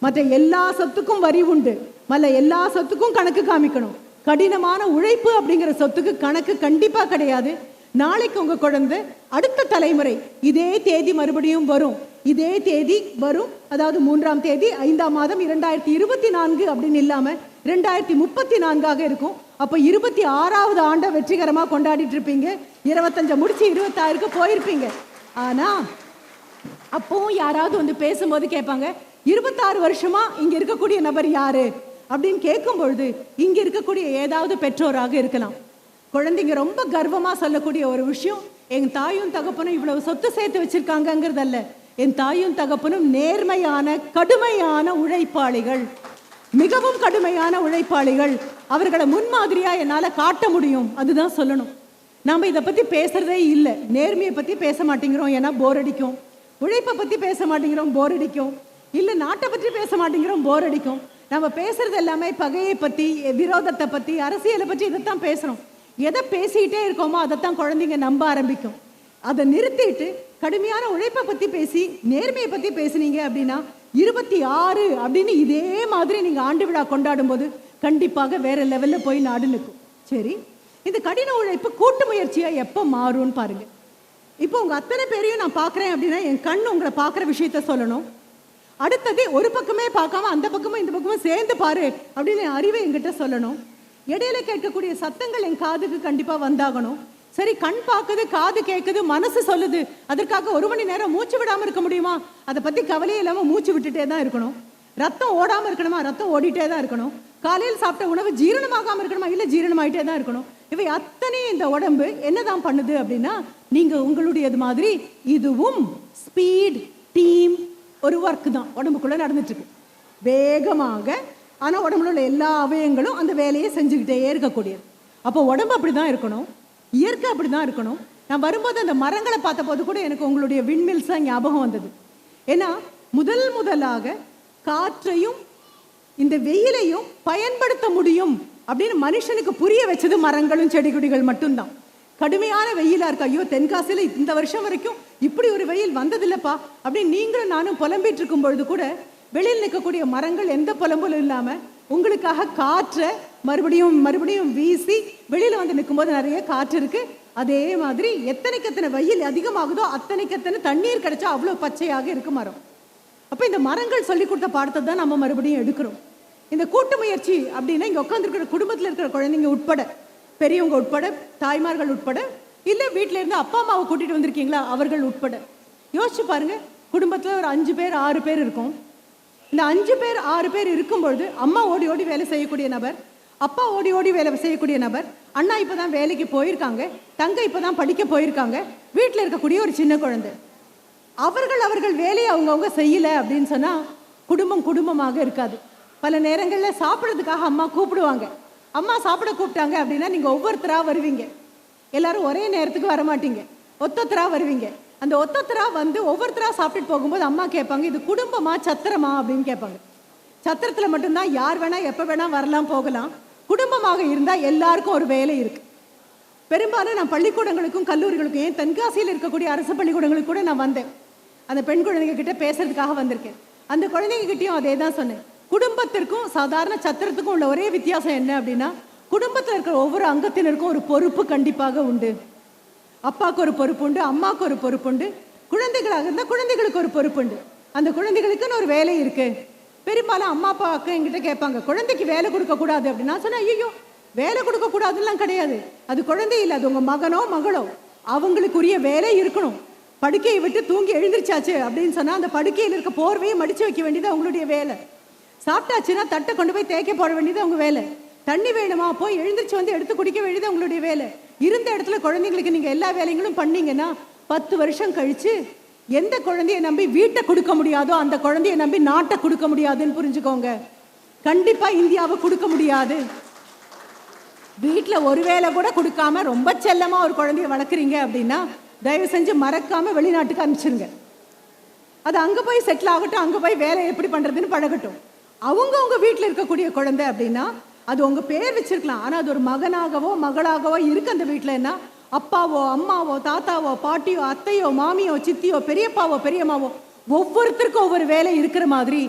மற்ற எல்லா சொத்துக்கும் வரி உண்டு, எல்லா சொத்துக்கும் கணக்கு காமிக்கணும். கடினமான உழைப்பு அப்படிங்கிற சொத்துக்கு கணக்கு கண்டிப்பாக கிடையாது. நாளைக்கு உங்க குழந்தை அடுத்த தலைமுறை இதே தேதி மறுபடியும் வரும், இதே தேதி வரும், அதாவது 3ஆம் தேதி 5ஆம் மாதம் 2024 அப்படின்னு இல்லாம 2034 இருக்கும். அப்போ 26வது ஆண்டை வெற்றிகரமாக கொண்டாடிட்டு இருப்பீங்க, 25 முடிச்சு 26க்கு போயிருப்பீங்க. ஆனா அப்போ யாராவது வந்து பேசும்போது கேட்பாங்க, 26 வருஷமா இங்க இருக்கக்கூடிய நபர் யாரு அப்படின்னு கேட்கும் பொழுது இங்க இருக்கக்கூடிய ஏதாவது பெற்றோராக இருக்கலாம். குழந்தைங்க ரொம்ப கர்வமா சொல்லக்கூடிய ஒரு விஷயம், என் தாயும் தகப்பனும் இவ்வளவு சொத்து சேர்த்து வச்சிருக்காங்கிறதல்ல, என் தாயும் தகப்பனும் நேர்மையான கடுமையான உழைப்பாளிகள், மிகவும் கடுமையான உழைப்பாளிகள், அவர்களை முன்மாதிரியா என்னால காட்ட முடியும், அதுதான் சொல்லணும். நாம இதை பத்தி பேசுறதே இல்லை, நேர்மையை பத்தி பேச மாட்டேங்கிறோம், ஏன்னா போர் அடிக்கும். உழைப்பை பத்தி பேச மாட்டேங்கிறோம், போர் அடிக்கும். இல்லை நாட்டை பற்றி பேச மாட்டேங்கிறோம், போர் அடிக்கும். நம்ம பேசுறது எல்லாமே பகையை பத்தி, விரோதத்தை பத்தி, அரசியலை பற்றி இதைத்தான் பேசுறோம். எதை பேசிக்கிட்டே இருக்கோமோ அதைத்தான் குழந்தைங்க நம்ப ஆரம்பிக்கும். அதை நிறுத்திட்டு கடுமையான உழைப்பை பற்றி பேசி நேர்மையை பற்றி பேசுனீங்க அப்படின்னா 26 அப்படின்னு இதே மாதிரி நீங்கள் ஆண்டு விழா கொண்டாடும் போது கண்டிப்பாக வேற லெவலில் போய் நாடு நிற்கும். சரி, இந்த கடின உழைப்பு கூட்டு முயற்சியாக எப்போ மாறும்னு பாருங்க. இப்போ உங்கள் அத்தனை பேரையும் நான் பார்க்குறேன் அப்படின்னா என் கண் உங்களை பார்க்குற விஷயத்த சொல்லணும். அடுத்தது ஒரு பக்கமே பார்க்காம அந்த பக்கமும் இந்த பக்கமும் சேர்ந்து பாரு அப்படின்னு அறிவை என்கிட்ட சொல்லணும். இடையில கேட்கக்கூடிய சத்தங்கள் என் காதுக்கு கண்டிப்பாக வந்தாகணும். சரி, கண் பார்க்குது, காது கேட்குது, மனசு சொல்லுது, அதற்காக 1 மணி நேரம் மூச்சு விடாம இருக்க முடியுமா? அதை பத்தி கவலையே இல்லாம மூச்சு விட்டுட்டே தான் இருக்கணும். ரத்தம் ஓடாம இருக்கணுமா? ரத்தம் ஓடிட்டே தான் இருக்கணும். காலையில் சாப்பிட்ட உணவு ஜீரணமாகாம இருக்கணுமா? இல்லை, ஜீரணமாயிட்டே தான் இருக்கணும். இவை அத்தனை இந்த உடம்பு என்னதான் பண்ணுது அப்படின்னா, நீங்க உங்களுடையது மாதிரி இதுவும் ஸ்பீட் டீம் ஒரு ஒர்க் தான் உடம்புக்குள்ள நடந்துட்டு இருக்கு வேகமாக. ஆனா உடம்புல உள்ள எல்லா அவயங்களும் அந்த வேலையை செஞ்சுக்கிட்டே இருக்கக்கூடியது. அப்போ உடம்பு அப்படிதான் இருக்கணும், இயற்கை அப்படிதான் இருக்கணும். நான் வரும்போது அந்த மரங்களை பார்த்த போது கூட எனக்கு உங்களுடைய விண்மில்ஸ் தான் ஞாபகம் வந்தது. ஏன்னா முதலாக காற்றையும் இந்த வெயிலையும் பயன்படுத்த முடியும் அப்படின்னு மனுஷனுக்கு புரிய வச்சது மரங்களும் செடி கொடிகள் மட்டும்தான். கடுமையான வெயிலா இருக்கு, ஐயோ தென்காசியில இந்த வருஷம் வரைக்கும் இப்படி ஒரு வெயில் வந்ததில்லப்பா அப்படின்னு நீங்களும் நானும் புலம்பிட்டு இருக்கும் பொழுது கூட வெளியில் நிற்கக்கூடிய மரங்கள் எந்த புலம்பலும் இல்லாம உங்களுக்காக காற்றை மறுபடியும் வீசி வெளியில வந்து நிற்கும்போது நிறைய காற்று இருக்கு. அதே மாதிரி எத்தனைக்கு எத்தனை வெயில் அதிகமாகுதோ அத்தனைக்கு எத்தனை தண்ணீர் கிடைச்சா அவ்வளோ பச்சையாக இருக்கு மரம். அப்போ இந்த மரங்கள் சொல்லி கொடுத்த பாடத்தை தான் நம்ம மறுபடியும் எடுக்கிறோம். இந்த கூட்டு முயற்சி அப்படின்னா இங்கே உட்காந்துருக்கிற குடும்பத்தில் இருக்கிற குழந்தைங்க உட்பட, பெரியவங்க உட்பட, தாய்மார்கள் உட்பட, இல்லை வீட்டில இருந்து அப்பா அம்மாவை கூட்டிட்டு வந்திருக்கீங்களா அவர்கள் உட்பட யோசிச்சு பாருங்க. குடும்பத்தில் ஒரு 5 பேர் 6 பேர் இருக்கும். இந்த 5 பேர் 6 பேர் இருக்கும்பொழுது அம்மா ஓடி ஓடி வேலை செய்யக்கூடிய நபர், அப்பா ஓடி ஓடி வேலை செய்யக்கூடிய நபர், அண்ணா இப்போதான் வேலைக்கு போயிருக்காங்க, தங்கை இப்போதான் படிக்க போயிருக்காங்க, வீட்டில் இருக்கக்கூடிய ஒரு சின்ன குழந்தை. அவர்கள் வேலையை அவங்கவுங்க செய்யலை அப்படின்னு சொன்னா குடும்பமாக இருக்காது. பல நேரங்களில் சாப்பிட்றதுக்காக அம்மா கூப்பிடுவாங்க. அம்மா சாப்பிட கூப்பிட்டாங்க அப்படின்னா நீங்கள் ஒவ்வொருத்தராக வருவீங்க. எல்லாரும் ஒரே நேரத்துக்கு வரமாட்டீங்க, ஒத்தொத்தராக வருவீங்க. அந்த ஒத்தொத்தராக வந்து ஒவ்வொருத்தராக சாப்பிட்டுட்டு போகும்போது அம்மா கேட்பாங்க, இது குடும்பமா சத்திரமா அப்படின்னு கேட்பாங்க. சத்திரத்தில் மட்டும்தான் யார் வேணா எப்போ வேணா வரலாம் போகலாம். குடும்பமாக இருந்தால் எல்லாருக்கும் ஒரு வேலை இருக்கு. பெரும்பாலும் நான் பள்ளிக்கூடங்களுக்கும் கல்லூரிகளுக்கும், ஏன் தென்காசியில் இருக்கக்கூடிய அரசு பள்ளிக்கூடங்களுக்கு கூட நான் வந்தேன். அந்த பெண் குழந்தைங்க கிட்ட பேசுறதுக்காக வந்திருக்கேன். அந்த குழந்தைங்க கிட்டையும் அதே தான் சொன்னேன். குடும்பத்திற்கும் சாதாரண சத்திரத்துக்கும் உள்ள ஒரே வித்தியாசம் என்ன அப்படின்னா, குடும்பத்தில் இருக்கிற ஒவ்வொரு அங்கத்தினருக்கும் ஒரு பொறுப்பு கண்டிப்பாக உண்டு. அப்பாவுக்கு ஒரு பொறுப்பு உண்டு, அம்மாவுக்கு ஒரு பொறுப்பு உண்டு, குழந்தைகளாக இருந்தால் குழந்தைகளுக்கு ஒரு பொறுப்பு உண்டு. அந்த குழந்தைகளுக்குன்னு ஒரு வேலை இருக்கு. பெரும்பாலும் அம்மா அப்பா அக்கா என்கிட்ட கேட்பாங்க, குழந்தைக்கு வேலை கொடுக்கக்கூடாது அப்படின்னா சொன்னேன், ஐயோ வேலை கொடுக்கக்கூடாதுலாம் கிடையாது. அது குழந்தை இல்லை, அது உங்கள் மகனோ மகளோ, அவங்களுக்குரிய வேலை இருக்கணும். படுக்கையை விட்டு தூங்கி எழுந்திரிச்சாச்சு அப்படின்னு சொன்னால் அந்த படுக்கையில் இருக்க போர்வையை மடித்து வைக்க வேண்டியது அவங்களுடைய வேலை. சாப்பிட்டாச்சுன்னா தட்டை கொண்டு போய் தேய்க்க போட வேண்டியது அவங்க வேலை. தண்ணி வேணுமா, போய் எழுந்திரிச்சு வந்து எடுத்து குடிக்க வேண்டியது அவங்களுடைய வேலை. இருந்த இடத்துல குழந்தைங்களுக்கு நீங்கள் எல்லா வேலைகளும் பண்ணீங்கன்னா 10 வருஷம் கழிச்சு எந்த குழந்தைய நம்பி வீட்டை கொடுக்க முடியாதோ அந்த குழந்தைய நம்பி நாட்டை கொடுக்க முடியாதுன்னு புரிஞ்சுக்கோங்க. கண்டிப்பா இந்தியாவை கொடுக்க முடியாது. வீட்டில் ஒரு வேலை கூட கொடுக்காம ரொம்ப செல்லமா ஒரு குழந்தைய வளர்க்குறீங்க அப்படின்னா தயவு செஞ்சு மறக்காம வெளிநாட்டுக்கு அனுப்பிச்சிருங்க. அது அங்கே போய் செட்டில் ஆகட்டும், அங்கே போய் வேலை எப்படி பண்ணுறதுன்னு பழகட்டும். அவங்க வீட்டில் இருக்கக்கூடிய குழந்தை அப்படின்னா அது உங்க பேர் வச்சிருக்கலாம், ஆனால் அது ஒரு மகனாகவோ மகளாகவோ இருக்கு அந்த வீட்டிலன்னா அப்பாவோ அம்மாவோ தாத்தாவோ பாட்டியோ அத்தையோ மாமியோ சித்தியோ பெரியப்பாவோ பெரியம்மாவோ ஒவ்வொருத்தருக்கும் ஒவ்வொரு வேலை இருக்கிற மாதிரி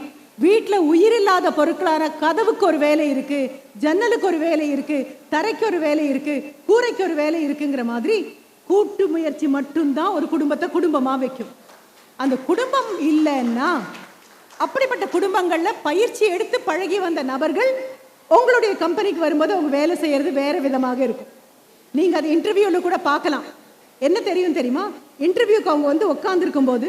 வீட்டில் உயிரில்லாத பொருட்களான கதவுக்கு ஒரு வேலை இருக்கு, ஜன்னலுக்கு ஒரு வேலை இருக்கு, தரைக்கு ஒரு வேலை இருக்கு, கூரைக்கு ஒரு வேலை இருக்குங்கிற மாதிரி கூட்டு முயற்சி மட்டும்தான் ஒரு குடும்பத்தை குடும்பமா வைக்கும். அந்த குடும்பம் இல்லைன்னா, அப்படிப்பட்ட குடும்பங்கள்ல பயிற்சி எடுத்து பழகி வந்த நபர்கள் உங்களுடைய கம்பெனிக்கு வரும்போது அவங்க வேலை செய்யறது வேற விதமாக இருக்கும். நீங்க அதை இன்டர்வியூல கூட பார்க்கலாம். என்ன தெரியுமா, இன்டர்வியூக்கு அவங்க வந்து உட்கார்ந்துருக்கும் போது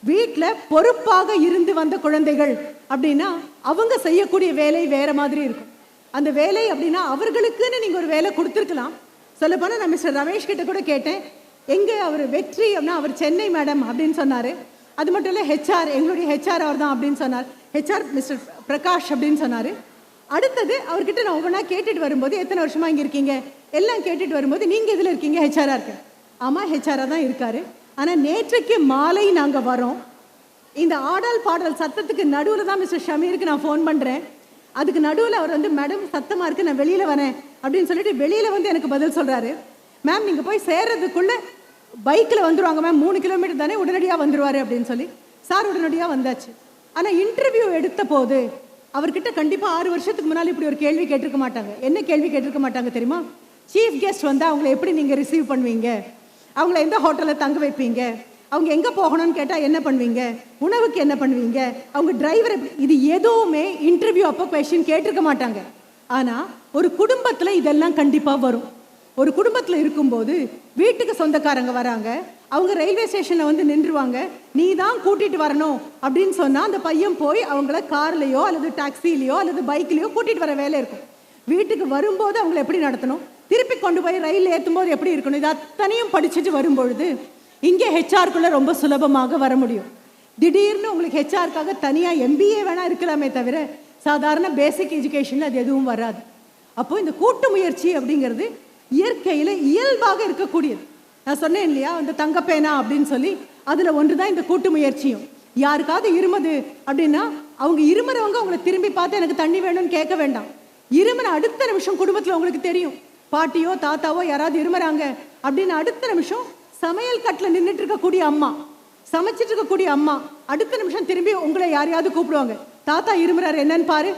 வீட்டில் பொறுப்பாக இருந்து வந்த குழந்தைகள் அப்படின்னா அவங்க செய்யக்கூடிய வேலை வேற மாதிரி இருக்கும். அந்த வேலை அப்படின்னா அவர்களுக்குன்னு நீங்க ஒரு வேலை கொடுத்துருக்கலாம். சொல்ல போனால் நான் மிஸ்டர் ரமேஷ் கிட்ட கூட கேட்டேன், எங்க அவர் வெற்றி அப்படின்னா அவர் சென்னை மேடம் அப்படின்னு சொன்னாரு. அது மட்டும் இல்லை, ஹெச்ஆர் எங்களுடைய ஹெச்ஆர் அவர் தான் அப்படின்னு சொன்னார். ஹெச்ஆர் மிஸ்டர் பிரகாஷ் அப்படின்னு சொன்னார். அடுத்தது அவர்கிட்ட நான் ஒவ்வொன்றா கேட்டுட்டு வரும்போது எத்தனை வருஷமா இங்கே இருக்கீங்க எல்லாம் கேட்டுட்டு வரும்போது நீங்கள் இதில் இருக்கீங்க, ஹெச்ஆராக இருக்கு. ஆமாம், ஹெச்ஆராக தான் இருக்காரு. ஆனால் நேற்றைக்கு மாலை நாங்கள் வரோம். இந்த ஆடல் பாடல் சத்தத்துக்கு நடுவில் தான் மிஸ்டர் ஷமீருக்கு நான் ஃபோன் பண்ணுறேன். அதுக்கு நடுவில் அவர் வந்து மேடம் சத்தமாக இருக்குது நான் வெளியில் வரேன் அப்படின்னு சொல்லிட்டு வெளியில் வந்து எனக்கு பதில் சொல்கிறாரு. மேம் நீங்கள் போய் சேர்றதுக்குள்ளே பைக்கில் வந்துடுவாங்க மேம், 3 கிலோமீட்டர் தானே, உடனடியாக வந்துடுவார் அப்படின்னு சொல்லி சார் உடனடியாக வந்தாச்சு. ஆனால் இன்டர்வியூ எடுத்த போது அவர்கிட்ட கண்டிப்பாக 6 வருஷத்துக்கு முன்னால் இப்படி ஒரு கேள்வி கேட்டிருக்க மாட்டாங்க. என்ன கேள்வி கேட்டிருக்க மாட்டாங்க தெரியுமா? சீஃப் கெஸ்ட் வந்தால் அவங்கள எப்படி நீங்கள் ரிசீவ் பண்ணுவீங்க, அவங்கள எந்த ஹோட்டலில் தங்க வைப்பீங்க, அவங்க எங்கே போகணும்னு கேட்டால் என்ன பண்ணுவீங்க, உணவுக்கு என்ன பண்ணுவீங்க, அவங்க டிரைவர், இது எதுவுமே இன்டர்வியூ அப்போ கொஸ்டின் கேட்டிருக்க மாட்டாங்க. ஆனால் ஒரு குடும்பத்தில் இதெல்லாம் கண்டிப்பாக வரும். ஒரு குடும்பத்தில் இருக்கும்போது வீட்டுக்கு சொந்தக்காரங்க வராங்க, அவங்க ரயில்வே ஸ்டேஷனில் வந்து நின்றுவாங்க, நீ தான் கூட்டிகிட்டு வரணும் அப்படின்னு சொன்னால் அந்த பையன் போய் அவங்கள கார்லேயோ அல்லது டாக்ஸிலேயோ அல்லது பைக்லேயோ கூட்டிகிட்டு வர வேலை இருக்கும். வீட்டுக்கு வரும்போது அவங்களை எப்படி நடத்தணும், திருப்பி கொண்டு போய் ரயில் ஏற்றும் போது எப்படி இருக்கணும், இது அத்தனையும் படிச்சுட்டு வரும்பொழுது இங்கே ஹெச்ஆர்க்குள்ளே ரொம்ப சுலபமாக வர முடியும். திடீர்னு உங்களுக்கு ஹெச்ஆருக்காக தனியாக எம்பிஏ வேணால் இருக்கலாமே தவிர சாதாரண பேசிக் எஜுகேஷனில் அது எதுவும் வராது. அப்போது இந்த கூட்டு முயற்சி அப்படிங்கிறது இயற்கையில் இயல்பாக இருக்கக்கூடியது. நான் சொன்னேன் இல்லையா, அந்த தங்கப்பேனா அப்படின்னு சொல்லி, அதில் ஒன்று தான் இந்த கூட்டு முயற்சியும். யாருக்காவது இருமது அப்படின்னா அவங்க இருமுறவங்க அவங்களை திரும்பி பார்த்து எனக்கு தண்ணி வேணும்னு கேட்க வேண்டாம். இருமுற அடுத்த நிமிஷம் குடும்பத்தில் உங்களுக்கு தெரியும், பாட்டியோ தாத்தாவோ யாராவது இருமுறாங்க அப்படின்னு அடுத்த நிமிஷம் சமையல் கட்டில் நின்றுட்டு இருக்கக்கூடிய அம்மா, சமைச்சிட்டு இருக்கக்கூடிய அம்மா அடுத்த நிமிஷம் திரும்பி உங்களை யாரையாவது கூப்பிடுவாங்க, தாத்தா இருமுறாரு என்னன்னு பாரு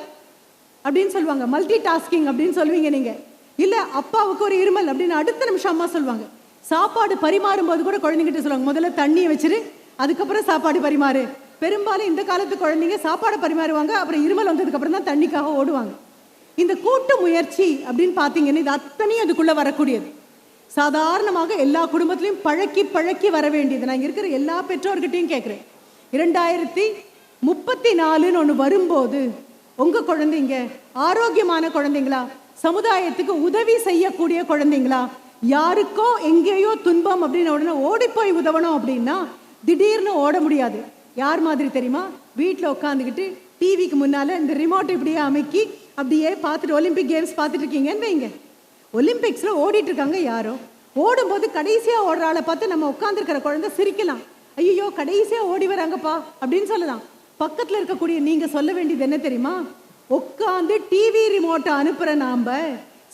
அப்படின்னு சொல்லுவாங்க. மல்டி டாஸ்கிங் அப்படின்னு சொல்லுவீங்க நீங்கள். இல்லை அப்பாவுக்கு ஒரு இருமல் அப்படின்னு அடுத்த நிமிஷம் அம்மா சொல்லுவாங்க. சாப்பாடு பரிமாறும் போது கூட குழந்தைங்கிட்ட சொல்லுவாங்க, முதல்ல தண்ணியை வச்சிரு அதுக்கப்புறம் சாப்பாடு பரிமாறு. பெரும்பாலும் இந்த காலத்து குழந்தைங்க சாப்பாடு பரிமாறுவாங்க, அப்புறம் இருமல் வந்ததுக்கப்புறம் தான் தண்ணிக்காக ஓடுவாங்க. இந்த கூட்டு முயற்சி அப்படின்னு பார்த்தீங்கன்னா இது அத்தனையும் அதுக்குள்ளே வரக்கூடியது. சாதாரணமாக எல்லா குடும்பத்திலையும் பழக்கி பழக்கி வர வேண்டியது. நான் இருக்கிற எல்லா பெற்றோர்கிட்டையும் கேட்குறேன், 2034ன்னு ஒன்று வரும்போது உங்கள் குழந்தைங்க ஆரோக்கியமான குழந்தைங்களா, சமுதாயத்துக்கு உதவி செய்யக்கூடிய குழந்தைங்களா, யாருக்கோ எங்கேயோ துன்பம் அப்படின்னு உடனே ஓடி போய் உதவணும் அப்படின்னா திடீர்னு ஓட முடியாது. யார் மாதிரி தெரியுமா, வீட்டில் உட்காந்துக்கிட்டு டிவிக்கு முன்னால் இந்த ரிமோட் இப்படியே அமைக்கி அப்படியே பார்த்துட்டு ஒலிம்பிக் கேம்ஸ் பார்த்துட்டு இருக்கீங்கன்னு வைங்க. ஒலிம்பிக்ஸில் ஓடிட்டு இருக்காங்க யாரோ, ஓடும்போது கடைசியாக ஓடுற ஆளை பார்த்து நம்ம உட்காந்துருக்கிற குழந்தை சிரிக்கலாம், ஐயோ கடைசியாக ஓடி வராங்கப்பா அப்படின்னு சொல்லலாம். பக்கத்தில் இருக்கக்கூடிய நீங்கள் சொல்ல வேண்டியது என்ன தெரியுமா, உட்காந்து டிவி ரிமோட்டை அனுப்புகிற நாம்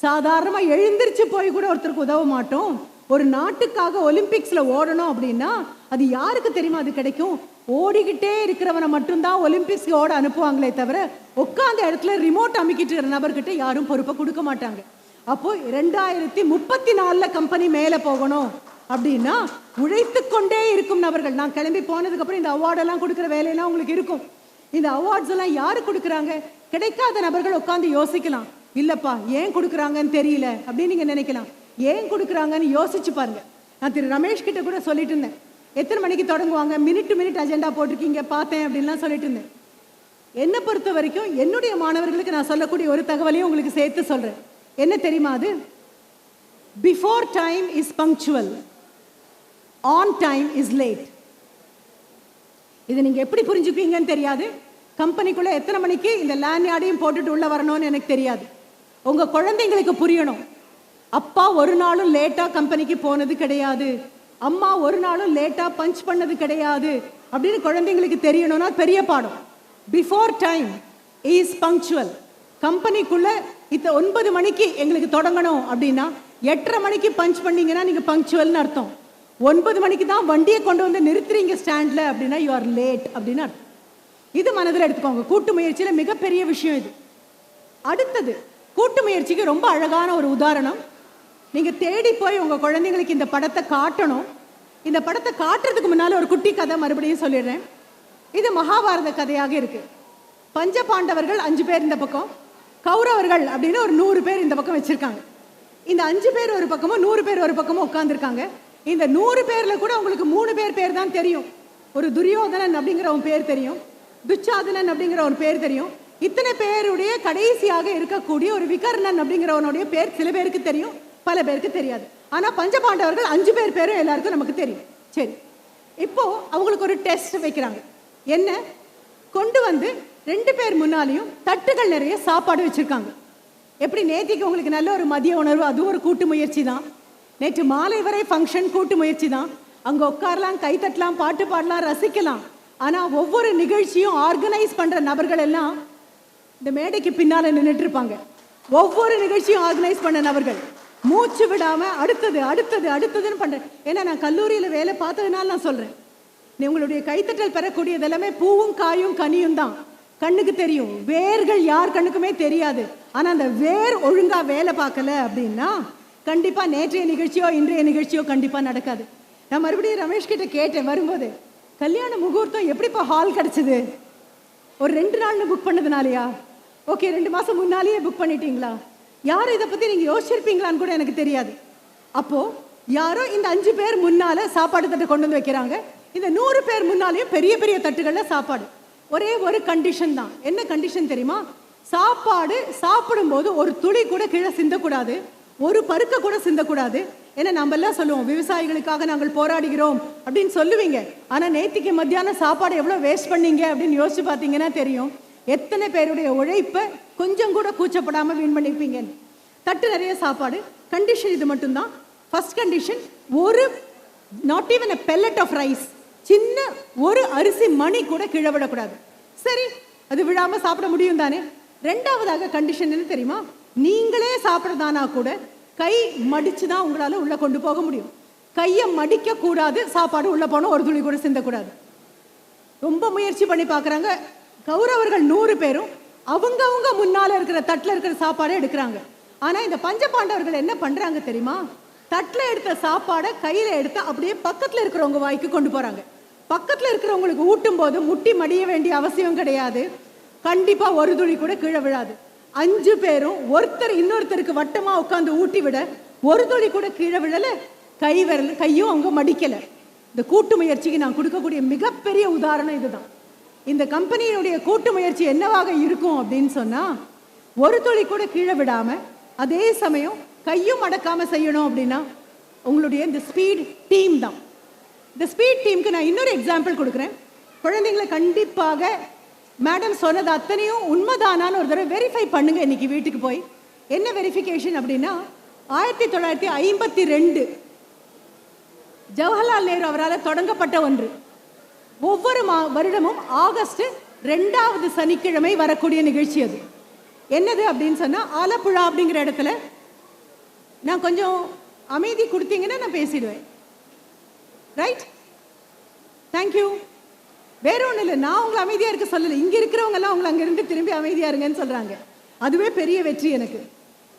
சாதாரணமாக எழுந்திரிச்சு போய் கூட ஒருத்தருக்கு உதவ மாட்டோம். ஒரு நாட்டுக்காக ஒலிம்பிக்ஸில் ஓடணும் அப்படின்னா அது யாருக்கு தெரியுமா அது கிடைக்கும், ஓடிக்கிட்டே இருக்கிறவனை மட்டும்தான் ஒலிம்பிக்ஸ்க்கு ஓட அனுப்புவாங்களே தவிர உட்காந்த இடத்துல ரிமோட் அமைக்கிட்டு இருக்கிற நபர்கிட்ட யாரும் பொறுப்பை கொடுக்க மாட்டாங்க. அப்போ 2034 கம்பெனி மேலே போகணும் அப்படின்னா உழைத்து கொண்டே இருக்கும் நபர்கள். நான் கிளம்பி போனதுக்கப்புறம் இந்த அவார்டெல்லாம் கொடுக்குற வேலையெல்லாம் உங்களுக்கு இருக்கும். இந்த அவார்ட்ஸ் எல்லாம் யாரு கொடுக்குறாங்க, கிடைக்காத நபர்கள் உட்காந்து யோசிக்கலாம், இல்லைப்பா ஏன் கொடுக்குறாங்கன்னு தெரியல அப்படின்னு நீங்கள் நினைக்கலாம். ஏன் கொடுக்குறாங்கன்னு யோசிச்சு பாருங்க. நான் திரு ரமேஷ் கிட்ட கூட சொல்லிட்டு இருந்தேன், எத்தனை மணிக்கு தொடங்குவாங்க, மினிட் டு மினிட் அஜெண்டா போட்டிருக்கீங்க பார்த்தேன் அப்படின்லாம் சொல்லிட்டு இருந்தேன். என்னை பொறுத்த வரைக்கும் என்னுடைய மாணவர்களுக்கு நான் சொல்லக்கூடிய ஒரு தகவலையும் உங்களுக்கு சேர்த்து சொல்கிறேன். என்ன தெரியுமா, அது before time is punctual, on time is late. இது நீங்கள் எப்படி புரிஞ்சுப்பீங்கன்னு தெரியாது. கம்பெனிக்குள்ளே எத்தனை மணிக்கு இந்த லேண்ட் யார்டையும் போட்டுட்டு உள்ளே வரணும்னு எனக்கு தெரியாது. உங்கள் குழந்தைங்களுக்கு புரியணும், அப்பா ஒரு நாளும் லேட்டாக கம்பெனிக்கு போனது கிடையாது, அம்மா ஒரு நாளும் லேட்டாக பஞ்ச் பண்ணது கிடையாது அப்படின்னு குழந்தைங்களுக்கு தெரியணும்னா பெரிய பாடம். Before time is punctual. கம்பெனிக்குள்ளே 9 மணிக்கு எங்களுக்கு தொடங்கணும் அப்படின்னா 8:30 மணிக்கு பஞ்ச் பண்ணீங்கன்னா நீங்கள் பங்க்சுவல்னு அர்த்தம். 9 மணிக்கு தான் வண்டியை கொண்டு வந்து நிறுத்துறீங்க ஸ்டாண்டில் அப்படின்னா யூ ஆர் லேட் அப்படின்னு அர்த்தம். இது மனதில் எடுத்துக்கோங்க. கூட்டு முயற்சியில் மிகப்பெரிய விஷயம் இது. அடுத்தது, கூட்டு முயற்சிக்கு ரொம்ப அழகான ஒரு உதாரணம். நீங்கள் தேடி போய் உங்கள் குழந்தைங்களுக்கு இந்த படத்தை காட்டணும். இந்த படத்தை காட்டுறதுக்கு முன்னால் ஒரு குட்டி கதை மறுபடியும் சொல்லிடுறேன். இது மகாபாரத கதையாக இருக்கு. பஞ்ச பாண்டவர்கள் 5 பேர் இந்த பக்கம், கௌரவர்கள் அப்படின்னு ஒரு 100 பேர் இந்த பக்கம் வச்சிருக்காங்க. இந்த 5 பேர் ஒரு பக்கமும் 100 பேர் ஒரு பக்கமும் உட்காந்துருக்காங்க. இந்த 100 பேரில் கூட உங்களுக்கு 3 பேர் தான் தெரியும். ஒரு துரியோதனன் அப்படிங்கிற ஒரு பேர் தெரியும், துச்சாதனன் அப்படிங்கிற ஒரு பேர் தெரியும். இத்தனை பேருடைய கடைசியாக இருக்கக்கூடிய ஒரு விகர்ணன் அப்படிங்கிறவனுடைய பேர் சில பேருக்கு தெரியும், பல பேருக்கு தெரியாது. ஆனால் பஞ்சபாண்டவர்கள் 5 பேரும் எல்லாருக்கும் நமக்கு தெரியும். சரி, இப்போ அவங்களுக்கு ஒரு டெஸ்ட் வைக்கிறாங்க. என்ன, கொண்டு வந்து 2 பேர் முன்னாலையும் தட்டுகள் நிறைய சாப்பாடு வச்சிருக்காங்க. எப்படி நேத்திக்கு உங்களுக்கு நல்ல ஒரு மதிய உணர்வு, அதுவும் ஒரு கூட்டு முயற்சி தான். நேற்று மாலை வரை ஃபங்க்ஷன் கூட்டு முயற்சி தான். அங்கே உட்காரலாம், கை தட்டலாம், பாட்டு பாடலாம், ரசிக்கலாம். ஆனால் ஒவ்வொரு நிகழ்ச்சியும் ஆர்கனைஸ் பண்ணுற நபர்கள் எல்லாம் இந்த மேடைக்கு பின்னால் நின்றுட்டு இருப்பாங்க. ஒவ்வொரு நிகழ்ச்சியும் ஆர்கனைஸ் பண்ண நபர்கள் மூச்சு விடாமல் அடுத்தது அடுத்தது அடுத்ததுன்னு பண்ணுறேன். ஏன்னா நான் கல்லூரியில் வேலை பார்த்ததுனால நான் சொல்கிறேன். உங்களுடைய கைத்தட்டல் பெறக்கூடியது எல்லாமே பூவும் காயும் கனியும் தான். கண்ணுக்கு தெரியும், வேர்கள் யார் கண்ணுக்குமே தெரியாது. ஆனால் அந்த வேர் ஒழுங்காக வேலை பார்க்கல அப்படின்னா கண்டிப்பாக நேற்றைய நிகழ்ச்சியோ இன்றைய நிகழ்ச்சியோ கண்டிப்பாக நடக்காது. நான் மறுபடியும் ரமேஷ் கிட்ட கேட்டேன் வரும்போது, கல்யாண முகூர்த்தம் எப்படிப்பா ஹால் கிடச்சிது? ஒரு 2 நாள்னு புக் பண்ணதுனாலையா? ஓகே, 2 மாதம் முன்னாலேயே புக் பண்ணிட்டீங்களா? யார் இதை பற்றி நீங்கள் யோசிச்சிருப்பீங்களான்னு கூட எனக்கு தெரியாது. அப்போ யாரோ இந்த 5 பேர் முன்னால சாப்பாடு தட்டு கொண்டு வந்து வைக்கிறாங்க. இந்த 100 பேர் முன்னாலேயும் பெரிய பெரிய தட்டுகள்ல சாப்பாடு. ஒரே ஒரு கண்டிஷன் தான். என்ன கண்டிஷன் தெரியுமா? சாப்பாடு சாப்பிடும்போது ஒரு துளி கூட கீழே சிந்தக்கூடாது, ஒரு பருக்க கூட சிந்தக்கூடாது. ஏன்னா நம்ம எல்லாம் சொல்லுவோம், விவசாயிகளுக்காக நாங்கள் போராடுகிறோம் அப்படின்னு சொல்லுவீங்க. ஆனா நேத்திக்கு மத்தியானம் சாப்பாடு எவ்வளவு வேஸ்ட் பண்ணீங்க அப்படின்னு யோசிச்சு பார்த்தீங்கன்னா தெரியும் எத்தனை பேருடைய உழைப்பை கொஞ்சம் கூட கூச்சப்படாம வீண் பண்ணிருப்பீங்க. தட்டு நிறைய சாப்பாடு. கண்டிஷன் இது மட்டும்தான். ஃபர்ஸ்ட் கண்டிஷன், ஒரு not even a pellet of rice, சின்ன ஒரு அரிசி மணி கூட கீழே விடக்கூடாது. சரி, அது விழாம சாப்பிட முடியும் தானே. ரெண்டாவதாக கண்டிஷன் என்ன தெரியுமா? நீங்களே சாப்பிட்றதானா கூட கை மடிச்சு தான் உங்களால உள்ள கொண்டு போக முடியும். கையை மடிக்க கூடாது, சாப்பாடு உள்ள போனோம் ஒரு துளி கூட சிந்தக்கூடாது. ரொம்ப முயற்சி பண்ணி பார்க்குறாங்க. கௌரவர்கள் 100 பேரும் அவங்க முன்னால இருக்கிற தட்டில் இருக்கிற சாப்பாடை எடுக்கிறாங்க. ஆனா இந்த பஞ்ச பாண்டவர்கள் என்ன பண்றாங்க தெரியுமா? தட்டில் எடுத்த சாப்பாடை கையில எடுத்து அப்படியே பக்கத்துல இருக்கிறவங்க வாய்க்கு கொண்டு போறாங்க. பக்கத்துல இருக்கிறவங்களுக்கு ஊட்டும் போது முட்டி மடிய வேண்டிய அவசியம் கிடையாது. கண்டிப்பா ஒரு துளி கூட கீழே விழாது. 5 பேரும் ஒருத்தர் இன்னொருத்தருக்கு வட்டமா உட்காந்து ஊட்டி விட ஒரு துளி கூட கீழே விழல. கையும் அவங்க மடிக்கல. இந்த கூட்டு முயற்சிக்கு நான் கொடுக்கக்கூடிய மிகப்பெரிய உதாரணம் இதுதான். இந்த கம்பெனியினுடைய கூட்டு முயற்சி என்னவாக இருக்கும் அப்படின்னு சொன்னா, ஒரு துளி கூட கீழே விடாம அதே சமயம் கையும் அடக்காம செய்யணும் அப்படின்னா உங்களுடைய இந்த ஸ்பீட் டீம் தான். இந்த ஸ்பீட் டீமுக்கு நான் இன்னொரு எக்ஸாம்பிள் கொடுக்குறேன். குழந்தைங்களை கண்டிப்பாக மேடம் சொன்னது அத்தனையும் உண்மைதானான்னு ஒரு தடவை வெரிஃபை பண்ணுங்க இன்னைக்கு வீட்டுக்கு போய். என்ன வெரிஃபிகேஷன் அப்படின்னா, 1952 ஜவஹர்லால் நேரு அவரால் தொடங்கப்பட்ட ஒன்று. ஒவ்வொரு வருடமும் ஆகஸ்ட் 2வது சனிக்கிழமை வரக்கூடிய நிகழ்ச்சி. அது என்னது அப்படின்னு சொன்னா, ஆலப்புழா அப்படிங்கிற இடத்துல நான் கொஞ்சம் அமைதி கொடுத்தீங்கன்னா நான் பேசிடுவேன். ரைட்? தேங்க்யூ. வேற ஒன்றும் இல்லை, நான் உங்களை அமைதியா இருக்க சொல்லலை. இங்க இருக்கிறவங்க எல்லாம் உங்களை அங்கிருந்து திரும்பி அமைதியா இருங்கன்னு சொல்றாங்க. அதுவே பெரிய வெற்றி எனக்கு.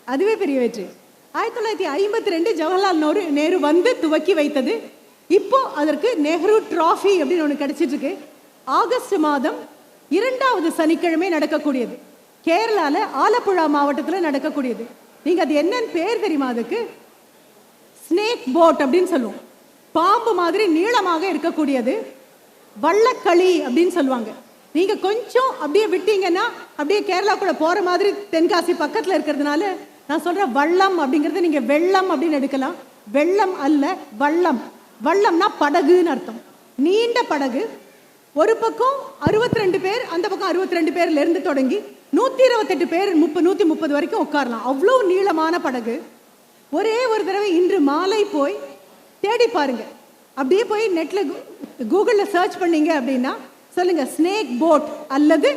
அதுவே பெரிய வெற்றி. 1952 ஜவஹர்லால் நேரு வந்து துவக்கி வைத்தது. இப்போ அதற்கு நெஹ்ரு டிராஃபி அப்படின்னு ஒன்று கிடைச்சிட்டு இருக்கு. ஆகஸ்ட் மாதம் 2வது சனிக்கிழமை நடக்கக்கூடியது. கேரளால ஆலப்புழா மாவட்டத்தில் நடக்கக்கூடியது. நீங்க அது என்னன்னு பேர் தெரியுமா? அதுக்கு ஸ்னேக் போட் அப்படின்னு சொல்லுவோம். பாம்பு மாதிரி நீளமாக இருக்கக்கூடியது. வள்ளக்களி அப்படின்னு சொல்லுவாங்க. நீங்க கொஞ்சம் அப்படியே விட்டீங்கன்னா அப்படியே கேரளாக்குள்ள போற மாதிரி தென்காசி பக்கத்துல இருக்கிறதுனால நான் சொல்றேன் வள்ளம் அப்படிங்கறது நீங்க வெள்ளம் அப்படின்னு எடுக்கலாம். வெள்ளம் அல்ல, வள்ளம். வள்ளம்னா படகுன்னு அர்த்தம். நீண்ட படகு. ஒரு பக்கம் 62 பேர், அந்த பக்கம் 62 பேர்ல இருந்து தொடங்கி 128 பேர் 130 வரைக்கும் உட்காரலாம். அவ்வளவு நீளமான படகு. ஒரே ஒரு தடவை இன்று மாலை போய் தேடி பாருங்க. அப்படியே போய் நெட்ல கூகுள்ல சர்ச் பண்ணீங்க அப்படின்னா சொல்லுங்க ஸ்னேக் போட் அல்லது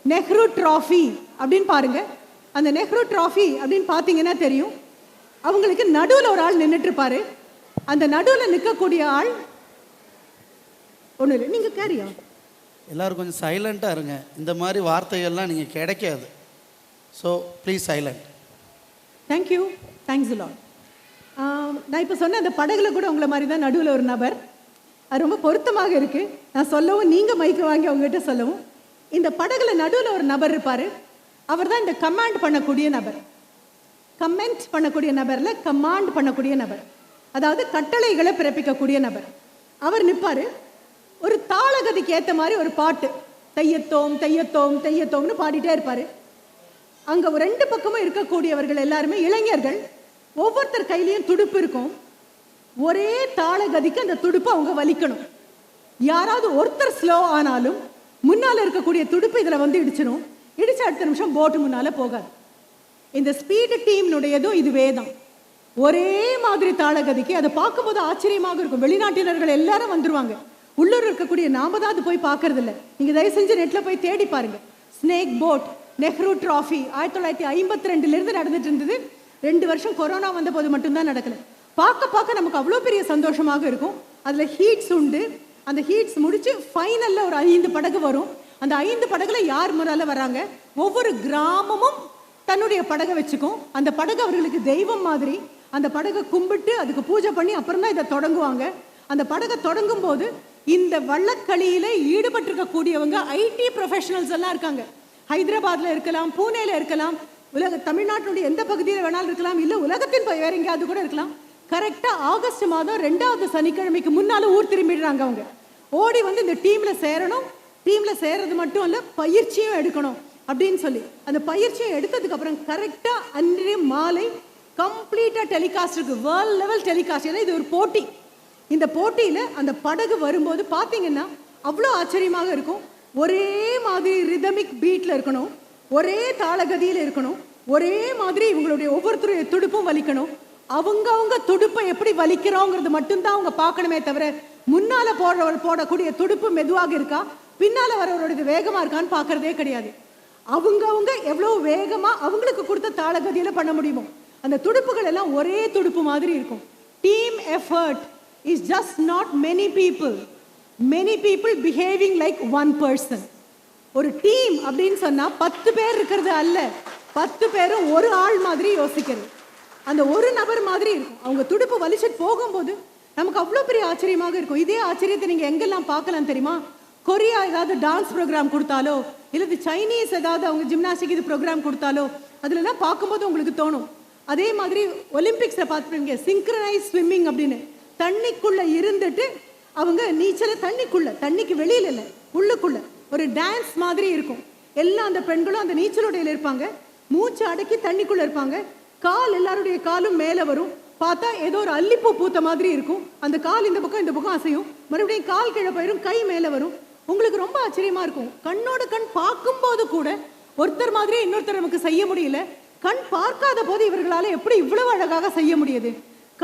நெஹ்ரு டிராஃபி அப்படின்னு பாருங்க. அந்த நெஹ்ரு டிராஃபி அப்படின்னு பார்த்தீங்கன்னா தெரியும். அவங்களுக்கு நடுவில் ஒரு ஆள் நின்றுட்டு இருப்பாரு. அந்த நடுவில் நிற்கக்கூடிய ஆள் ஒன்றும் இல்லை. நீங்கள் கேரியா எல்லாரும் கொஞ்சம் சைலண்ட்டாக இருங்க. இந்த மாதிரி வார்த்தைகள்லாம் நீங்கள் கிடைக்காது. So please silent. Thank you. Thanks lot. நான் இப்போ சொன்ன அந்த படகுல கூட உங்களை மாதிரி தான் நடுவில் ஒரு நபர். அது ரொம்ப பொருத்தமாக இருக்கு. நான் சொல்லவும் நீங்கள் மைக்கு வாங்கி அவங்ககிட்ட சொல்லவும். இந்த படகுல நடுவில் ஒரு நபர் இருப்பார். அவர் தான் இந்த கமாண்ட் பண்ணக்கூடிய நபர். கமெண்ட் பண்ணக்கூடிய நபர்ல கமாண்ட் பண்ணக்கூடிய நபர், அதாவது கட்டளைகளை பிறப்பிக்கக்கூடிய நபர். அவர் நிற்பாரு. ஒரு தாளகதிக்கு ஏற்ற மாதிரி ஒரு பாட்டு, தையத்தோம் தையத்தோம் தையத்தோம்னு பாடிட்டே இருப்பாரு. அங்க ஒரு 2 பக்கமும் இருக்கக்கூடியவர்கள் எல்லாருமே இளைஞர்கள். ஒவ்வொருத்தர் கையிலையும் துடுப்பு இருக்கும். ஒரே தாளகதிக்கு அந்த துடுப்பு அவங்க வலிக்கணும். யாராவது ஒருத்தர் ஸ்லோ ஆனாலும் முன்னால இருக்கக்கூடிய துடுப்பு இதுல வந்து இடிச்சிடும். இடிச்சு அடுத்த நிமிஷம் போட்டு முன்னால போகாது. இந்த ஸ்பீடு டீம்னுடையதும் இதுவே தான். ஒரே மாதிரி தாளகதிக்கு. அதை பார்க்கும்போது ஆச்சரியமாக இருக்கும். வெளிநாட்டினர்கள் எல்லாரும் வந்துருவாங்க. உள்ளூர் இருக்கக்கூடிய நாம தான் அது போய் பார்க்கறது இல்லை. நீங்க தயவு செஞ்சு நெட்ல போய் தேடி பாருங்க. ஸ்னேக் போட் நெஹ்ரு டிராஃபி 1952 நடந்துட்டு இருந்தது. 2 வருஷம் கொரோனா வந்த போது மட்டும்தான் நடக்கல. பார்க்க பார்க்க நமக்கு அவ்வளோ பெரிய சந்தோஷமாக இருக்கும். அதுல ஹீட்ஸ் உண்டு. அந்த ஹீட்ஸ் முடிச்சு ஃபைனல்ல ஒரு 5 படகு வரும். அந்த 5 படகுல யார் முன்னால வராங்க? ஒவ்வொரு கிராமமும் தன்னுடைய படகை வச்சுக்கும். அந்த படகு அவர்களுக்கு தெய்வம் மாதிரி. அந்த படகை கும்பிட்டு அதுக்கு பூஜை பண்ணி அப்புறம் தான் இதை தொடங்குவாங்க. அந்த படகை தொடங்கும் போது இந்த வள்ளக்களியில ஈடுபட்டிருக்கக்கூடியவங்க ஐடி ப்ரொஃபஷனல்ஸ் எல்லாம் இருக்காங்க. ஹைதராபாத்ல இருக்கலாம், பூனேல இருக்கலாம், தமிழ்நாட்டினுடைய எந்த பகுதியில் வேணாலும் இருக்கலாம், இல்லை உலகத்தின் வேற எங்கேயாவது கூட இருக்கலாம். கரெக்டா ஆகஸ்ட் மாதம் 2வது சனிக்கிழமைக்கு முன்னால ஊர் திரும்பிடுறாங்க. அவங்க ஓடி வந்து இந்த டீம்ல சேரணும், டீம்ல சேர்றது மட்டும் இல்ல பயிற்சியும் எடுக்கணும் அப்படின்னு சொல்லி அந்த பயிற்சியை எடுத்ததுக்கு அப்புறம் கரெக்டா அன்றைய மாலை கம்ப்ளீட்டா டெலிகாஸ்ட் இருக்கு, வேர்ல்ட் லெவல் டெலிகாஸ்ட். ஏன்னா இது ஒரு போட்டி. இந்த போட்டியில அந்த படகு வரும்போது பாத்தீங்கன்னா அவ்வளோ ஆச்சரியமாக இருக்கும். ஒரே மாதிரி ரிதமிக் பீட்ல இருக்கணும், ஒரே தாளகதியில் இருக்கணும், ஒரே மாதிரி இவங்களுடைய ஒவ்வொருத்தருடைய துடுப்பும் வலிக்கணும். அவங்க துடுப்பை எப்படி வலிக்கிறோங்கிறது மட்டும்தான் அவங்க பார்க்கணுமே தவிர முன்னால போடக்கூடிய துடுப்பு மெதுவாக இருக்கா, பின்னால வரவருடைய வேகமா இருக்கான்னு பார்க்கறதே கிடையாது. அவங்க எவ்வளவு வேகமா அவங்களுக்கு கொடுத்த தாளகதியில பண்ண முடியுமோ அந்த துடுப்புகள் எல்லாம் ஒரே துடுப்பு மாதிரி இருக்கும். Team effort is just not many people behaving like one person. ஒரு டீம் அப்படின்னு சொன்னா 10 பேர் இருக்கிறது அல்ல, 10 பேரும் ஒரு ஆள் மாதிரி யோசிக்கிறது, அந்த ஒரு நபர் மாதிரி இருக்கும். அவங்க துடுப்பு வலிச்சுட்டு போகும்போது நமக்கு அவ்வளோ பெரிய ஆச்சரியமாக இருக்கும். இதே ஆச்சரியத்தை நீங்க எங்கெல்லாம் பார்க்கலாம் தெரியுமா? கொரியா ஏதாவது டான்ஸ் ப்ரோக்ராம் கொடுத்தாலோ இல்லது சைனீஸ் ஏதாவது அவங்க ஜிம்னாஸ்டிக் இது ப்ரோக்ராம் கொடுத்தாலோ அதுலலாம் பார்க்கும்போது உங்களுக்கு தோணும். அதே மாதிரி ஒலிம்பிக்ஸ்ல பார்த்துருப்பீங்க சிங்க்ரனைஸ் ஸ்விம்மிங் அப்படின்னு, தண்ணிக்குள்ள இருந்துட்டு அவங்க நீச்சல தண்ணிக்கு வெளியில இல்லை உள்ளுக்குள்ள ஒரு டான்ஸ் மாதிரி இருக்கும். எல்லாம் அந்த பெண்களும் அந்த நீச்சலுடையில இருப்பாங்க, மூச்சு அடக்கி தண்ணிக்குள்ள இருப்பாங்க, எல்லாருடைய காலும் மேல வரும், பார்த்தா ஏதோ ஒரு அல்லிப்பூ பூத்த மாதிரி இருக்கும், அந்த கால் இந்த பக்கம் அசையும், மறுபடியும் கால் கீழே போயிடும், கை மேல வரும். உங்களுக்கு ரொம்ப ஆச்சரியமா இருக்கும். கண்ணோடு கண் பார்க்கும்போது கூட ஒருத்தர் மாதிரியே இன்னொருத்தர் நமக்கு செய்ய முடியல, கண் பார்க்காத போது இவர்களால எப்படி இவ்வளவு அழகாக செய்ய முடியுது?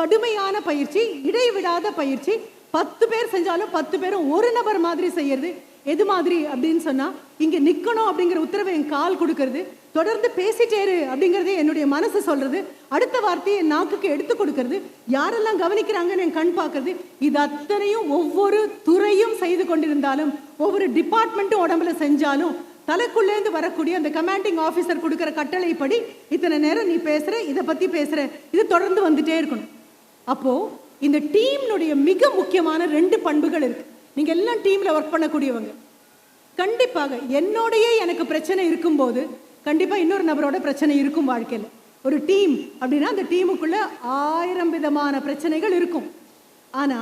கடுமையான பயிற்சி, இடைவிடாத பயிற்சி. 10 பேர் செஞ்சாலும் 10 பேரும் ஒரு நபர் மாதிரி செய்யறது. எது மாதிரி அப்படின்னு சொன்னா இங்க நிக்கணும் அப்படிங்கிற உத்தரவை என் கால் கொடுக்கறது, தொடர்ந்து பேசிட்டேரு அப்படிங்கறதே என்னுடைய மனசு சொல்றது, அடுத்த வார்த்தையை என் நாக்குக்கு எடுத்து கொடுக்கறது, யாரெல்லாம் கவனிக்கிறாங்கன்னு என் கண் பார்க்கறது. இது அத்தனையும் ஒவ்வொரு துறையும் செய்து கொண்டிருந்தாலும் ஒவ்வொரு டிபார்ட்மெண்ட்டும் உடம்புல செஞ்சாலும் தலைக்குள்ளேந்து வரக்கூடிய அந்த கமாண்டிங் ஆஃபீஸர் கொடுக்கிற கட்டளைப்படி இத்தனை நேரம் நீ பேசுற, இதை பத்தி பேசுற, இது தொடர்ந்து வந்துட்டே இருக்கணும். அப்போ இந்த டீம்னுடைய மிக முக்கியமான 2 பண்புகள் இருக்கு. நீங்க எல்லாம் டீம்ல ஒர்க் பண்ணக்கூடியவங்க. கண்டிப்பாக என்னோடயே எனக்கு பிரச்சனை இருக்கும்போது கண்டிப்பா இன்னொரு நபரோட பிரச்சனை இருக்கும் வாழ்க்கையில். ஒரு டீம் அப்படின்னா அந்த டீமுக்குள்ள 1000 விதமான பிரச்சனைகள் இருக்கும். ஆனா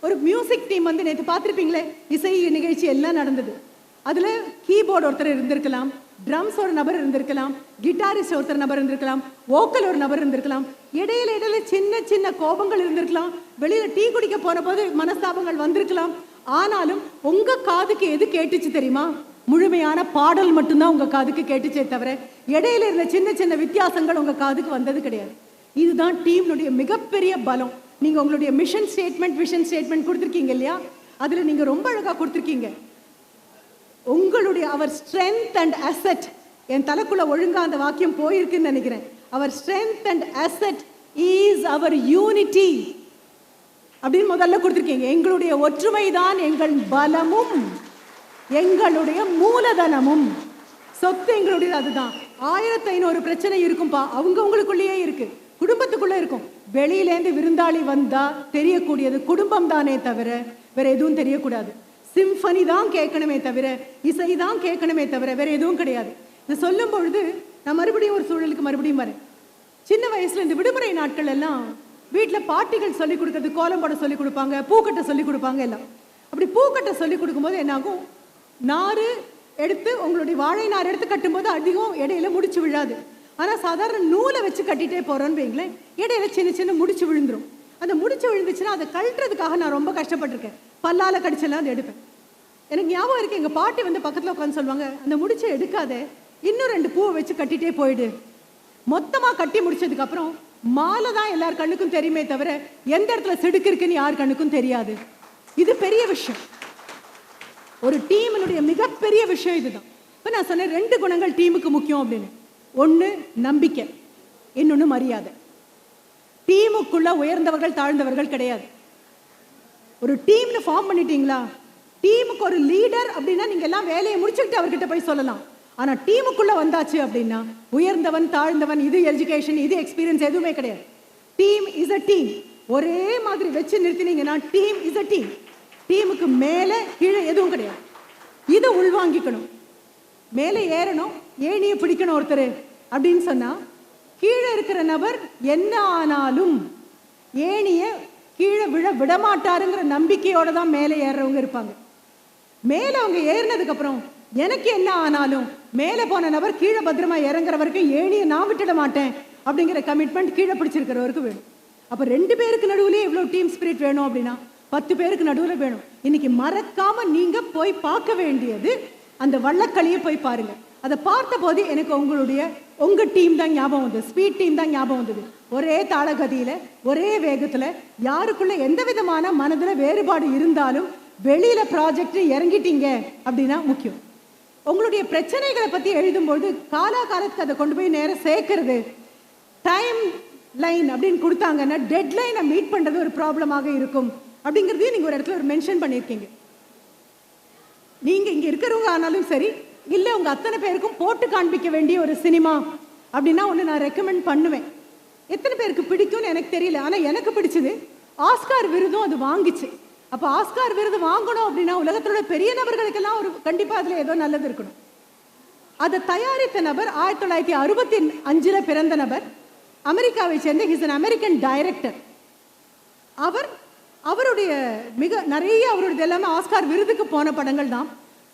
ஒரு மியூசிக் டீம் வந்து நேற்று பார்த்துருப்பீங்களே, இசை நிகழ்ச்சி எல்லாம் நடந்தது. அதுல கீபோர்டு ஒருத்தர் இருந்திருக்கலாம், ட்ரம்ஸ் ஒரு நபர் இருந்திருக்கலாம், கிட்டாரிஸ்ட் ஒருத்தர் நபர் இருந்திருக்கலாம், வோக்கல் ஒரு நபர் இருந்திருக்கலாம், இடையில சின்ன சின்ன கோபங்கள் இருந்திருக்கலாம், வெளியில டீ குடிக்க போன போது மனஸ்தாபங்கள் வந்திருக்கலாம். ஆனாலும் உங்க காதுக்கு எது கேட்டுச்சு தெரியுமா? முழுமையான பாடல் மட்டும்தான் உங்க காதுக்கு கேட்டுச்சே தவிர இடையில இருந்த சின்ன சின்ன வித்தியாசங்கள் உங்க காதுக்கு வந்தது கிடையாது. இதுதான் டீம்னுடைய மிகப்பெரிய பலம். நீங்க உங்களுடைய விஷன் ஸ்டேட்மெண்ட் கொடுத்துருக்கீங்க இல்லையா, அதுல நீங்க ரொம்ப அழகா கொடுத்துருக்கீங்க. உங்களுடைய அவர் ஸ்ட்ரென்த் அண்ட் அசெட், என் தலைக்குள்ள ஒழுங்கா அந்த வாக்கியம் போயிருக்குன்னு நினைக்கிறேன். Our strength and asset is our unity அப்படின்னு முதல்ல கொடுத்துருக்கீங்க. எங்களுடைய ஒற்றுமைதான் எங்கள் பலமும் எங்களுடைய மூலதனமும். சொத்து எங்களுடைய அதுதான். 1500 பிரச்சனை இருக்கும்பா, அவங்களுக்குள்ளேயே இருக்கு, குடும்பத்துக்குள்ள இருக்கும். வெளியிலேருந்து விருந்தாளி வந்தா தெரியக்கூடியது குடும்பம் தானே தவிர வேற எதுவும் தெரியக்கூடாது. சிம்பனி தான் கேட்கணுமே தவிர, இசை தான் கேட்கணுமே தவிர வேற எதுவும் கிடையாது. இதை சொல்லும் பொழுது நான் மறுபடியும் ஒரு சூழலுக்கு மறுபடியும் வரேன். சின்ன வயசுல இந்த விடுமுறை நாட்கள் எல்லாம் வீட்டில் பாட்டிகள் சொல்லிக் கொடுக்கறது, கோலம் போட சொல்லிக் கொடுப்பாங்க, பூக்கட்டை சொல்லிக் கொடுப்பாங்க எல்லாம். அப்படி பூக்கட்டை சொல்லிக் கொடுக்கும்போது என்னாகும், நாறு எடுத்து உங்களுடைய வாழை நார் எடுத்து கட்டும்போது அதிகம் இடையில முடிச்சு விழாது. ஆனால் சாதாரண நூலை வச்சு கட்டிகிட்டே போகிறோன்னு வைங்களேன், இடையில சின்ன சின்ன முடிச்சு விழுந்துடும். அந்த முடிச்சு விழுந்துச்சுன்னா அதை கழட்டுறதுக்காக நான் ரொம்ப கஷ்டப்பட்டிருக்கேன். பல்லால் கடிச்செல்லாம் அதை எடுப்பேன். எனக்கு ஞாபகம் இருக்குது, எங்கள் பாட்டி வந்து பக்கத்தில் உட்காந்து சொல்லுவாங்க, அந்த முடிச்சை எடுக்காத, இன்னும் 2 பூவை வச்சு கட்டிகிட்டே போயிடு. மொத்தமாக கட்டி முடிச்சதுக்கப்புறம் மாலை தான் எல்லார் கண்ணுக்கும் தெரியுமே தவிர எந்த இடத்துல செடுக்கு இருக்குன்னு யார் கண்ணுக்கும் தெரியாது. இது பெரிய விஷயம், ஒரு டீமினுடைய மிகப்பெரிய விஷயம் இதுதான். இப்போ நான் சொன்னேன் 2 குணங்கள் டீமுக்கு முக்கியம் அப்படின்னு. ஒன்று நம்பிக்கை, இன்னொன்று மரியாதை. டீமுக்குள்ள உயர்ந்தவர்கள் தாழ்ந்தவர்கள் கிடையாது. ஒரு டீம்ல ஃபார்ம் பண்ணிட்டீங்களா, டீமுக்கு ஒரு லீடர் அப்படின்னா நீங்க எல்லாம் வேலையை முடிச்சுக்கிட்டு அவர்கிட்ட போய் சொல்லலாம். ஆனா டீமுக்குள்ள வந்தாச்சு அப்படின்னா உயர்ந்தவன் தாழ்ந்தவன், இது எஜுகேஷன், இது எக்ஸ்பீரியன்ஸ் எதுவுமே கிடையாது. Team is a team. ஒரே மாதிரி வச்சு நிறுத்தினீங்கன்னா டீம் இஸ் அ டீம். டீமுக்கு மேலே கீழே எதுவும் கிடையாது. இது உள்வாங்கிக்கணும். மேலே ஏறணும், ஏணியை பிடிக்கணும் ஒருத்தர் அப்படின்னு சொன்னா கீழே இருக்கிற நபர் என்ன ஆனாலும் ஏணிய கீழே விடமாட்டாருங்கிற நம்பிக்கையோட தான் மேலே ஏறுறவங்க இருப்பாங்க. மேலே அவங்க ஏறினதுக்கப்புறம் எனக்கு என்ன ஆனாலும் மேலே போன நபர் கீழே பத்திரமா இறங்குற வரைக்கும் ஏணியை நான் விட்டுட மாட்டேன் அப்படிங்கிற கமிட்மெண்ட் கீழே பிடிச்சிருக்கிறவருக்கு வேணும். அப்போ 2 பேருக்கு நடுவுலேயே எவ்வளோ டீம் ஸ்பிரிட் வேணும் அப்படின்னா 10 பேருக்கு நடுவில் வேணும். இன்னைக்கு மறக்காம நீங்க போய் பார்க்க வேண்டியது அந்த வள்ளக்களியை போய் பாருங்க. அதை பார்த்த போது எனக்கு உங்க டீம் தான் ஞாபகம் வந்தது, ஸ்பீட் டீம் தான் ஞாபகம் வந்தது. ஒரே தாளகதியில ஒரே வேகத்துல யாருக்குள்ள எந்த விதமான மனதில் வேறுபாடு இருந்தாலும் வெளியில ப்ராஜெக்ட் இறங்கிட்டீங்க அப்படின்னா முக்கியம். உங்களுடைய பிரச்சனைகளை பத்தி எழுதும்போது காலத்துக்கு அதை கொண்டு போய் நேரம் சேர்க்கறது, டைம் லைன் அப்படின்னு கொடுத்தாங்கன்னா டெட்லைனை மீட் பண்றது ஒரு ப்ராப்ளமாக இருக்கும் அப்படிங்கிறதையும் நீங்க ஒரு இடத்துல ஒரு மென்ஷன் பண்ணியிருக்கீங்க. நீங்க இங்க இருக்கிறவங்க ஆனாலும் சரி, இல்லை உங்க அத்தனை பேருக்கும் போட்டு காண்பிக்க வேண்டிய ஒரு சினிமா அப்படின்னா ஒன்று நான் ரெக்கமெண்ட் பண்ணுவேன். எத்தனை பேருக்கு பிடிக்கும்னு எனக்கு தெரியல, ஆனால் எனக்கு பிடிச்சது. ஆஸ்கார் விருதும் அது வாங்கிச்சு. அப்போ ஆஸ்கார் விருது வாங்கணும் அப்படின்னா உலகத்தோட பெரிய நபர்களுக்கெல்லாம் ஒரு கண்டிப்பாக அதில் ஏதோ நல்லது இருக்கணும். அதை தயாரித்த நபர் 1965 பிறந்த நபர், அமெரிக்காவை சேர்ந்த ஹிஸ் அன் அமெரிக்கன் டைரக்டர். அவருடைய நிறைய அவருடைய எல்லாமே ஆஸ்கார் விருதுக்கு போன படங்கள் தான்.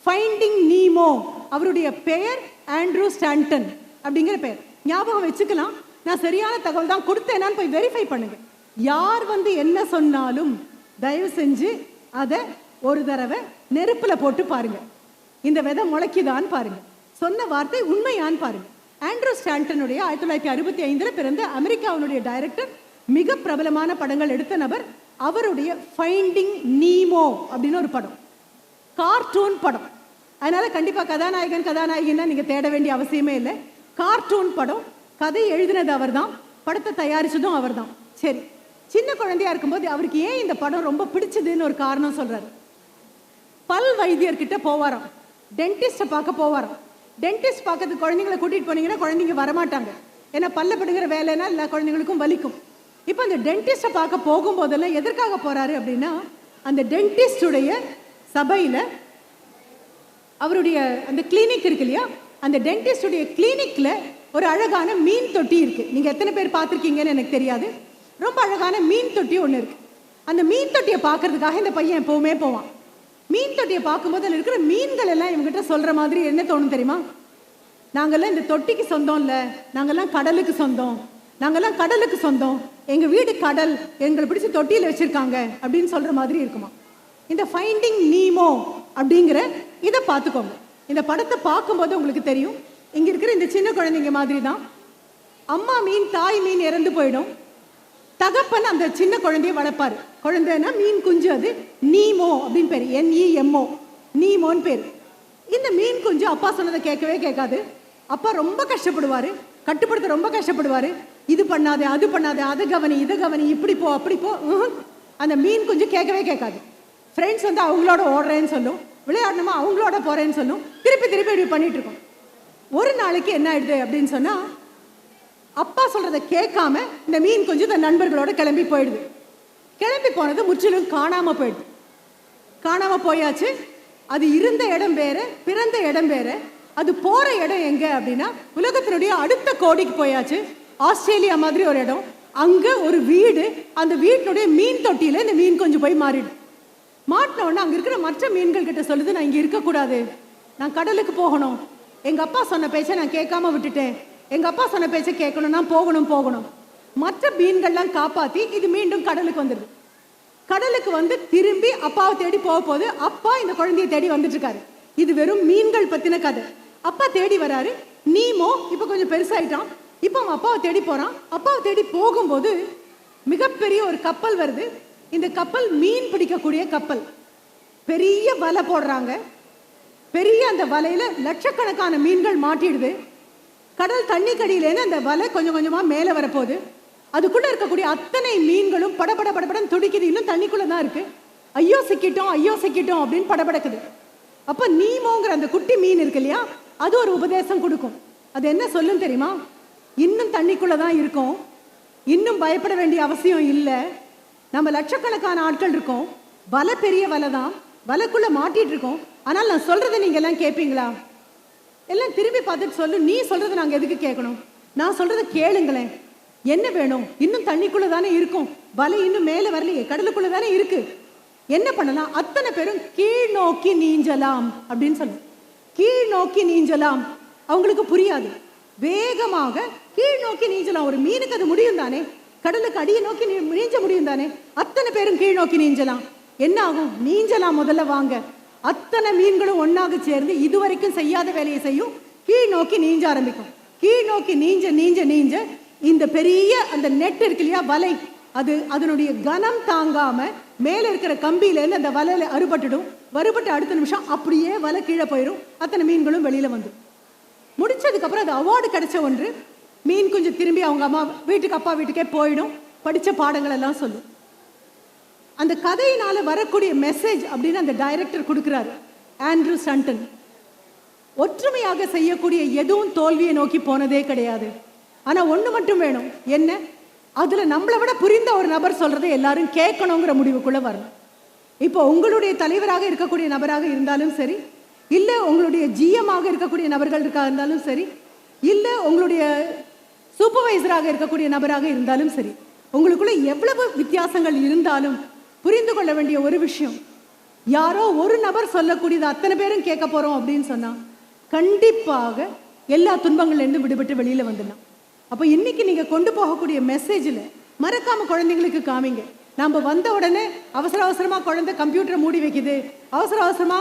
ஃபைண்டிங் நீமோ, அவருடைய பெயர் ஆண்ட்ரூ ஸ்டாண்டன் அப்படிங்கிற பெயர். ஞாபகம் வச்சுக்கலாம். நான் சரியான தகவல் தான் கொடுத்தேனான்னு போய் வெரிஃபை பண்ணுங்க. யார் என்ன சொன்னாலும் தயவு செஞ்சு அதை ஒரு தடவை நெருப்பில் போட்டு பாருங்க. இந்த விதை முளைக்குதான்னு பாருங்க, சொன்ன வார்த்தை உண்மையான்னு பாருங்க. ஆண்ட்ரூ ஸ்டாண்டனுடைய 1965 பிறந்த அமெரிக்காவுடைய டைரக்டர், மிக பிரபலமான படங்கள் எடுத்த நபர். அவருடைய ஃபைண்டிங் நீமோ அப்படின்னு ஒரு படம், கார்ட்டூன் படம். அதனால கண்டிப்பாக கதாநாயகன் நீங்கள் தேட வேண்டிய அவசியமே இல்லை. கார்ட்டூன் படம், கதை எழுதினது அவர் தான், படத்தை தயாரிச்சதும் அவர் தான். சரி, சின்ன குழந்தையா இருக்கும்போது அவருக்கு ஏன் இந்த படம் ரொம்ப பிடிச்சதுன்னு ஒரு காரணம் சொல்றாரு. பல் வைத்தியர்கிட்ட போவாராம், டென்டிஸ்ட்டை பார்க்க போவாராம். டென்டிஸ்ட் பார்க்கறதுக்கு குழந்தைங்களை கூட்டிகிட்டு போனீங்கன்னா குழந்தைங்க வரமாட்டாங்க. ஏன்னா பல்ல பிடுங்கிற வேலைன்னா எல்லா குழந்தைங்களுக்கும் வலிக்கும். இப்போ அந்த டென்டிஸ்ட்டை பார்க்க போகும்போதெல்லாம் எதற்காக போகிறாரு அப்படின்னா, அந்த டென்டிஸ்டுடைய சபையில் அவருடைய அந்த கிளினிக் இருக்கு இல்லையா, அந்த டென்டிஸ்டுடைய கிளினிக்கில் ஒரு அழகான மீன் தொட்டி இருக்குது. நீங்கள் எத்தனை பேர் பார்த்துருக்கீங்கன்னு எனக்கு தெரியாது. ரொம்ப அழகான மீன் தொட்டி ஒன்று இருக்குது. அந்த மீன் தொட்டியை பார்க்கறதுக்காக இந்த பையன் எப்போவுமே போவான். மீன் தொட்டியை பார்க்கும்போது அதில் இருக்கிற மீன்கள் எல்லாம் இவங்ககிட்ட சொல்கிற மாதிரி என்ன தோணும் தெரியுமா? நாங்கள்லாம் இந்த தொட்டிக்கு சொந்தம் இல்லை, நாங்கள்லாம் கடலுக்கு சொந்தம், நாங்கள்லாம் கடலுக்கு சொந்தம், எங்கள் வீடு கடல், எங்களை பிடிச்சி தொட்டியில் வச்சுருக்காங்க அப்படின்னு சொல்கிற மாதிரி இருக்குமா. இந்த ஃபைண்டிங் நீமோ அப்படிங்கிற இதை பார்த்துக்கோங்க. இந்த படத்தை பார்க்கும்போது உங்களுக்கு தெரியும், இங்கே இருக்கிற இந்த சின்ன குழந்தைங்க மாதிரி தான். அம்மா மீன், தாய் மீன் இறந்து போயிடும். தகப்பன் அந்த சின்ன குழந்தைய வளர்ப்பார். குழந்தைன்னா மீன் குஞ்சு, அது நீமோ அப்படின்னு பேர், NEMO, நீமோன்னு பேர். இந்த மீன் குஞ்சு அப்பா சொன்னதை கேட்கவே கேட்காது. அப்பா ரொம்ப கஷ்டப்படுவார், கட்டுப்படுத்த ரொம்ப கஷ்டப்படுவார். இது பண்ணாது, அது பண்ணாது, அதை கவனி, இதை கவனி, இப்படி போ, அப்படி போ. அந்த மீன் குஞ்சு கேட்கவே கேட்காது. ஃப்ரெண்ட்ஸ் அவங்களோட ஓடுறேன்னு சொல்லும், விளையாடணுமா அவங்களோட போகிறேன்னு சொல்லும், திருப்பி திருப்பி இப்படி பண்ணிட்டு இருக்கோம். ஒரு நாளைக்கு என்ன ஆயிடுது அப்படின்னு சொன்னால், அப்பா சொல்கிறத கேட்காம இந்த மீன் கொஞ்சம் தன் நண்பர்களோட கிளம்பி போயிடுது. கிளம்பி போனது முற்றிலும் காணாமல் போயிடுது. காணாமல் போயாச்சு. அது இருந்த இடம் வேற, பிறந்த இடம் வேற. அது போகிற இடம் எங்கே அப்படின்னா உலகத்தினுடைய அடுத்த கோடிக்கு போயாச்சு. ஆஸ்திரேலியா மாதிரி ஒரு இடம். அங்கே ஒரு வீடு, அந்த வீட்டினுடைய மீன் தொட்டியில் இந்த மீன் கொஞ்சம் போய் மாறிடும். மாட்டின உடனே அங்கே இருக்கிற மற்ற மீன்கள் கிட்ட சொல்லுது, நான் இங்கே இருக்கக்கூடாது, நான் கடலுக்கு போகணும், எங்கள் அப்பா சொன்ன பேச்சை நான் கேட்காம விட்டுட்டேன், எங்கள் அப்பா சொன்ன பேச்சை கேட்கணும், நான் போகணும். மற்ற மீன்கள்லாம் காப்பாற்றி இது மீண்டும் கடலுக்கு வந்துடுது. கடலுக்கு திரும்பி அப்பாவை தேடி போக போது அப்பா இந்த குழந்தையை தேடி வந்துட்டு இருக்காரு. இது வெறும் மீன்கள் பற்றின கதை. அப்பா தேடி வராரு. நீமோ இப்போ கொஞ்சம் பெருசாயிட்டான். இப்போ அவன் அப்பாவை தேடி போகிறான். அப்பாவை தேடி போகும்போது மிகப்பெரிய ஒரு கப்பல் வருது. இந்த கப்பல் மீன் பிடிக்கக்கூடிய கப்பல். பெரிய வலை போடுறாங்க. பெரிய அந்த வலையில் லட்சக்கணக்கான மீன்கள் மாட்டிடுது. கடல் தண்ணி கடியிலேருந்து அந்த வலை கொஞ்சம் கொஞ்சமாக மேலே வரப்போகுது. அதுக்குள்ளே இருக்கக்கூடிய அத்தனை மீன்களும் படபடன்னு துடிக்குது. இன்னும் தண்ணிக்குள்ளே தான் இருக்குது. ஐயோ சிக்கிட்டோம் அப்படின்னு படபடக்குது. அப்போ நீமோங்கிற அந்த குட்டி மீன் இருக்கு இல்லையா, அது ஒரு உபதேசம் கொடுக்கும். அது என்ன சொல்லும் தெரியுமா? இன்னும் தண்ணிக்குள்ளே தான் இருக்கும், இன்னும் பயப்பட வேண்டிய அவசியம் இல்லை, நம்ம லட்சக்கணக்கான ஆட்கள் இருக்கோம், வலை பெரிய வலை தான், வலைக்குள்ளே மாட்டிகிட்டு இருக்கோம், ஆனால் நான் சொல்கிறத நீங்கள் எல்லாம் கேட்பீங்களா? எல்லாம் திரும்பி பார்த்துட்டு சொல்லு, நீ சொல்கிறத நாங்கள் எதுக்கு கேட்கணும், நான் சொல்கிறத கேளுங்களேன், என்ன வேணும்? இன்னும் தண்ணிக்குள்ள தானே இருக்கும், வலை இன்னும் மேலே வரலையே, கடலுக்குள்ள தானே இருக்கு, என்ன பண்ணலாம்? அத்தனை பேரும் கீழ் நோக்கி நீஞ்சலாம் அப்படின்னு சொல்லுவோம். கீழ் நோக்கி நீஞ்சலாம். அவங்களுக்கு புரியாது. வேகமாக கீழ் நோக்கி நீஞ்சலாம். ஒரு மீனுக்கு அது முடியும் தானே, கடலுக்கு அடியை நோக்கி நீஞ்ச முடியும் தானே. அத்தனை பேரும் கீழ் நோக்கி நீஞ்சலாம். என்ன ஆகும்? நீஞ்சலாம் முதல்ல வாங்க. அத்தனை மீன்களும் ஒன்னாக சேர்ந்து இதுவரைக்கும் செய்யாத வேலையை செய்யும். கீழ் நோக்கி நீஞ்ச ஆரம்பிக்கும். கீழ் நோக்கி நீஞ்ச நீஞ்ச நீஞ்ச இந்த பெரிய அந்த நெட் இருக்கு இல்லையா, வலை, அது அதனுடைய கனம் தாங்காம மேலே இருக்கிற கம்பியிலேருந்து அந்த வலையில அறுபட்டுடும். வருபட்டு அடுத்த நிமிஷம் அப்படியே வலை கீழே போயிடும். அத்தனை மீன்களும் வெளியில வந்துடும். முடிச்சதுக்கு அப்புறம் அது அவார்டு கிடைச்ச ஒன்று. மீன் கொஞ்சம் திரும்பி அவங்க அம்மா வீட்டுக்கு, அப்பா வீட்டுக்கே போயிடும். படித்த பாடங்கள் எல்லாம் சொல்லும். அந்த கதையினால வரக்கூடிய மெசேஜ் அப்படின்னு அந்த டைரக்டர் கொடுக்குறாரு, ஆண்ட்ரூ ஸ்டன்டன். ஒற்றுமையாக செய்யக்கூடிய எதுவும் தோல்வியை நோக்கி போனதே கிடையாது. ஆனா ஒண்ணு மட்டும் வேணும். என்ன? அதுல நம்மளை விட புரிந்த ஒரு நபர் சொல்றதை எல்லாரும் கேட்கணுங்கிற முடிவுக்குள்ள வரணும். இப்போ உங்களுடைய தலைவராக இருக்கக்கூடிய நபராக இருந்தாலும் சரி, இல்ல உங்களுடைய ஜிஎம்மாக இருக்கக்கூடிய நபர்கள் இருந்தாலும் சரி, இல்ல உங்களுடைய சூப்பர்வைசராக இருக்கக்கூடிய நபராக இருந்தாலும் சரி, உங்களுக்குள்ள எவ்வளவு வித்தியாசங்கள் இருந்தாலும் புரிந்து கொள்ள வேண்டிய ஒரு விஷயம், யாரோ ஒரு நபர் சொல்லக்கூடியது அத்தனை பேரும் கேட்க போறோம் அப்படின்னு சொன்னா கண்டிப்பாக எல்லா துன்பங்கள்லேருந்து விடுபட்டு வெளியில வந்துடலாம். அப்போ இன்னைக்கு நீங்க கொண்டு போகக்கூடிய மெசேஜில் மறக்காம குழந்தைங்களுக்கு காமிங்க. நம்ம வந்த உடனே அவசர அவசரமா குழந்தை கம்ப்யூட்டரை மூடி வைக்குது, அவசர அவசரமா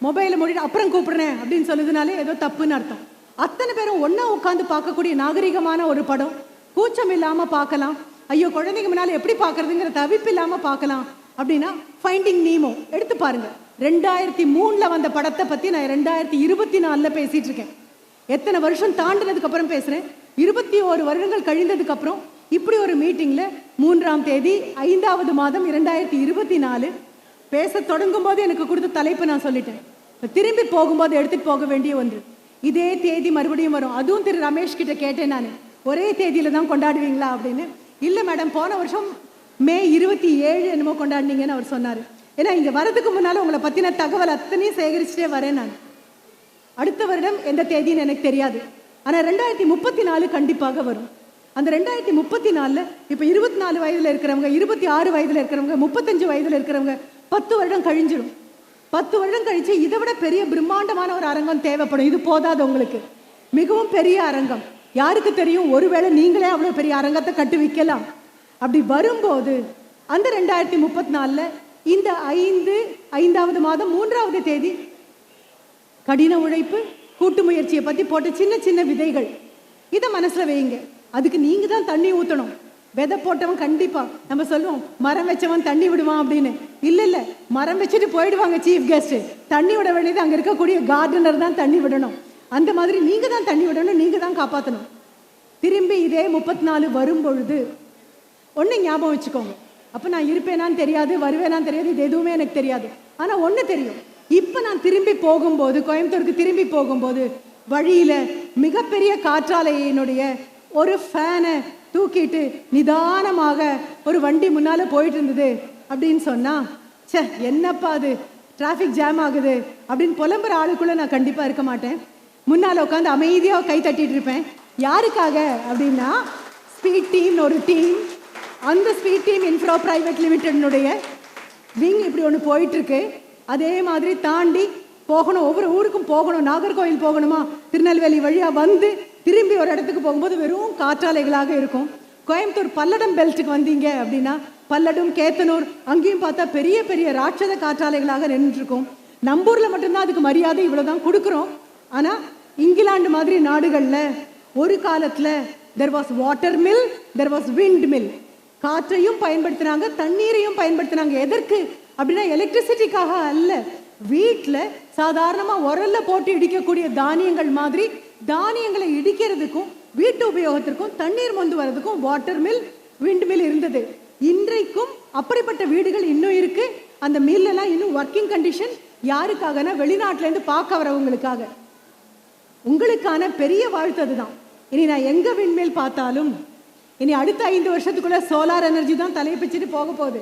மொபைலை மூடிட்டு அப்புறம் கூப்பிடுறேன் அப்படின்னு சொல்லுதுனாலே ஏதோ தப்புன்னு அர்த்தம். அத்தனை பேரும் ஒன்னா உட்காந்து பார்க்கக்கூடிய நாகரிகமான ஒரு படம், கூச்சம் இல்லாம பார்க்கலாம். ஐயோ குழந்தைங்க முன்னால எப்படி பார்க்கறதுங்கிற தவிப்பு இல்லாம பார்க்கலாம் அப்படின்னா ஃபைண்டிங் நீமோ எடுத்து பாருங்க. 2003 வந்த படத்தை பத்தி நான் 2024 பேசிட்டு இருக்கேன். எத்தனை வருஷம் தாண்டினதுக்கு அப்புறம் பேசுறேன். 21 வருடங்கள் கழிந்ததுக்கு அப்புறம் இப்படி ஒரு மீட்டிங்ல 3ஆம் தேதி 5வது மாதம் 2024 பேச தொடங்கும் போது எனக்கு கொடுத்த தலைப்பு நான் சொல்லிட்டேன். திரும்பி போகும்போது எடுத்துட்டு போக வேண்டிய ஒன்று. இதே தேதி மறுபடியும் வரும். அதுவும் திரு ரமேஷ் கிட்ட கேட்டேன் நான், ஒரே தேதியில தான் கொண்டாடுவீங்களா அப்படின்னு. இல்ல மேடம், போன வருஷம் மே 27 என்னமோ கொண்டாடினீங்கன்னு அவர் சொன்னாரு. ஏன்னா இங்க வரதுக்கு முன்னால உங்களை பத்தின தகவல் அத்தனையும் சேகரிச்சுட்டே வரேன் நான். அடுத்த வருடம் எந்த தேதின்னு எனக்கு தெரியாது. ஆனா 2034 கண்டிப்பாக வரும். அந்த 2034 இப்ப 24 வயதுல இருக்கிறவங்க, 26 வயதுல இருக்கிறவங்க, 35 வயதுல இருக்கிறவங்க 10 வருடம் கழிஞ்சிடும். 10 வருடம் கழிச்சு இதை விட பெரிய பிரம்மாண்டமான ஒரு அரங்கம் தேவைப்படும். இது போதாது உங்களுக்கு, மிகவும் பெரிய அரங்கம். யாருக்கு தெரியும், ஒருவேளை நீங்களே அவ்வளவு பெரிய அரங்கத்தை கட்டி வைக்கலாம். அப்படி வரும்போது அந்த 2034 இந்த 5வது மாதம் 3வது தேதி கடின உழைப்பு, கூட்டு முயற்சியை பத்தி போட்ட சின்ன சின்ன விதைகள், இதை மனசுல வைங்க. அதுக்கு நீங்க தான் தண்ணி ஊற்றணும். விதை போட்டவன் கண்டிப்பா, நம்ம சொல்லுவோம் மரம் வச்சவன் தண்ணி விடுவான் அப்படின்னு. இல்ல, மரம் வச்சுட்டு போயிடுவாங்க சீஃப் கெஸ்ட். தண்ணி விட வேண்டியது அங்க இருக்கக்கூடிய கார்டனர் தான் தண்ணி விடணும். அந்த மாதிரி நீங்க தான் தண்ணி விடணும், நீங்க தான் காப்பாற்றணும். திரும்பி இதே 34 வரும் பொழுது ஒண்ணு ஞாபகம் வச்சுக்கோங்க. அப்ப நான் இருப்பேனான்னு தெரியாது, வருவேனான்னு தெரியாது, இது எதுவுமே எனக்கு தெரியாது. ஆனா ஒண்ணு தெரியும், இப்ப நான் திரும்பி போகும்போது, கோயம்புத்தூருக்கு திரும்பி போகும்போது வழியில மிகப்பெரிய காற்றாலையினுடைய ஒரு ஃபேனை தூக்கிட்டு நிதானமாக ஒரு வண்டி முன்னால போயிட்டு இருந்தது அப்படின்னு சொன்னா, சே என்னப்பா அது டிராஃபிக் ஜாம் ஆகுது அப்படின்னு புலம்புற ஆளுக்குள்ள நான் கண்டிப்பா இருக்க மாட்டேன். முன்னால உட்காந்து அமைதியா கை தட்டிட்டு இருப்பேன். யாருக்காக அப்படின்னா, ஸ்பீட் டீம் ஒரு டீம், அந்த ஸ்பீட் டீம் இன்ஃப்ரா பிரைவேட் லிமிடெட்னுடைய விங் இப்படி ஒன்று போயிட்டு இருக்கு. அதே மாதிரி தாண்டி போகணும், ஒவ்வொரு ஊருக்கும் போகணும். நாகர்கோவில் போகணுமா, திருநெல்வேலி வழியா வந்து திரும்பி ஒரு இடத்துக்கு போகும்போது வெறும் காற்றாலைகளாக இருக்கும். கோயம்புத்தூர் பல்லடம் பெல்ட்டுக்கு வந்தீங்க அப்படின்னா பல்லடம், கேத்தனூர் அங்கேயும் பார்த்தா பெரிய பெரிய ராட்சத காற்றாலைகளாக நின்றுருக்கும். நம்பூர்ல மட்டும்தான் அதுக்கு மரியாதை இவ்வளவுதான் கொடுக்குறோம். ஆனா இங்கிலாந்து மாதிரி நாடுகள்ல ஒரு காலத்துல there was water mill, there was wind mill. காற்றையும் பயன்படுத்தினாங்க, தண்ணீரையும் பயன்படுத்தினாங்க. எதற்கு அப்படின்னா எலக்ட்ரிசிட்டிக்காக அல்ல. வீட்டுல சாதாரணமா உரல்ல போட்டு இடிக்கக்கூடிய தானியங்கள் மாதிரி தானியங்களை இடிக்கிறதுக்கும் வீட்டு உபயோகத்திற்கும் தண்ணீர் மொந்து வர்றதுக்கும் வாட்டர் மில், விண்ட் மில் இருந்தது. இன்றைக்கும் அப்படிப்பட்ட வீடுகள் இன்னும் இருக்கு. அந்த மில் எல்லாம் இன்னும் ஒர்க்கிங் கண்டிஷன். யாருக்காகனா வெளிநாட்டுல இருந்து பார்க்க வரவங்களுக்காக. உங்களுக்கான பெரிய வாழ்த்து அதுதான். இனி நான் எங்க விண்மில் பார்த்தாலும் இனி அடுத்த 5 வருஷத்துக்குள்ள சோலார் எனர்ஜி தான் தலைப்பிச்சுட்டு போக போகுது.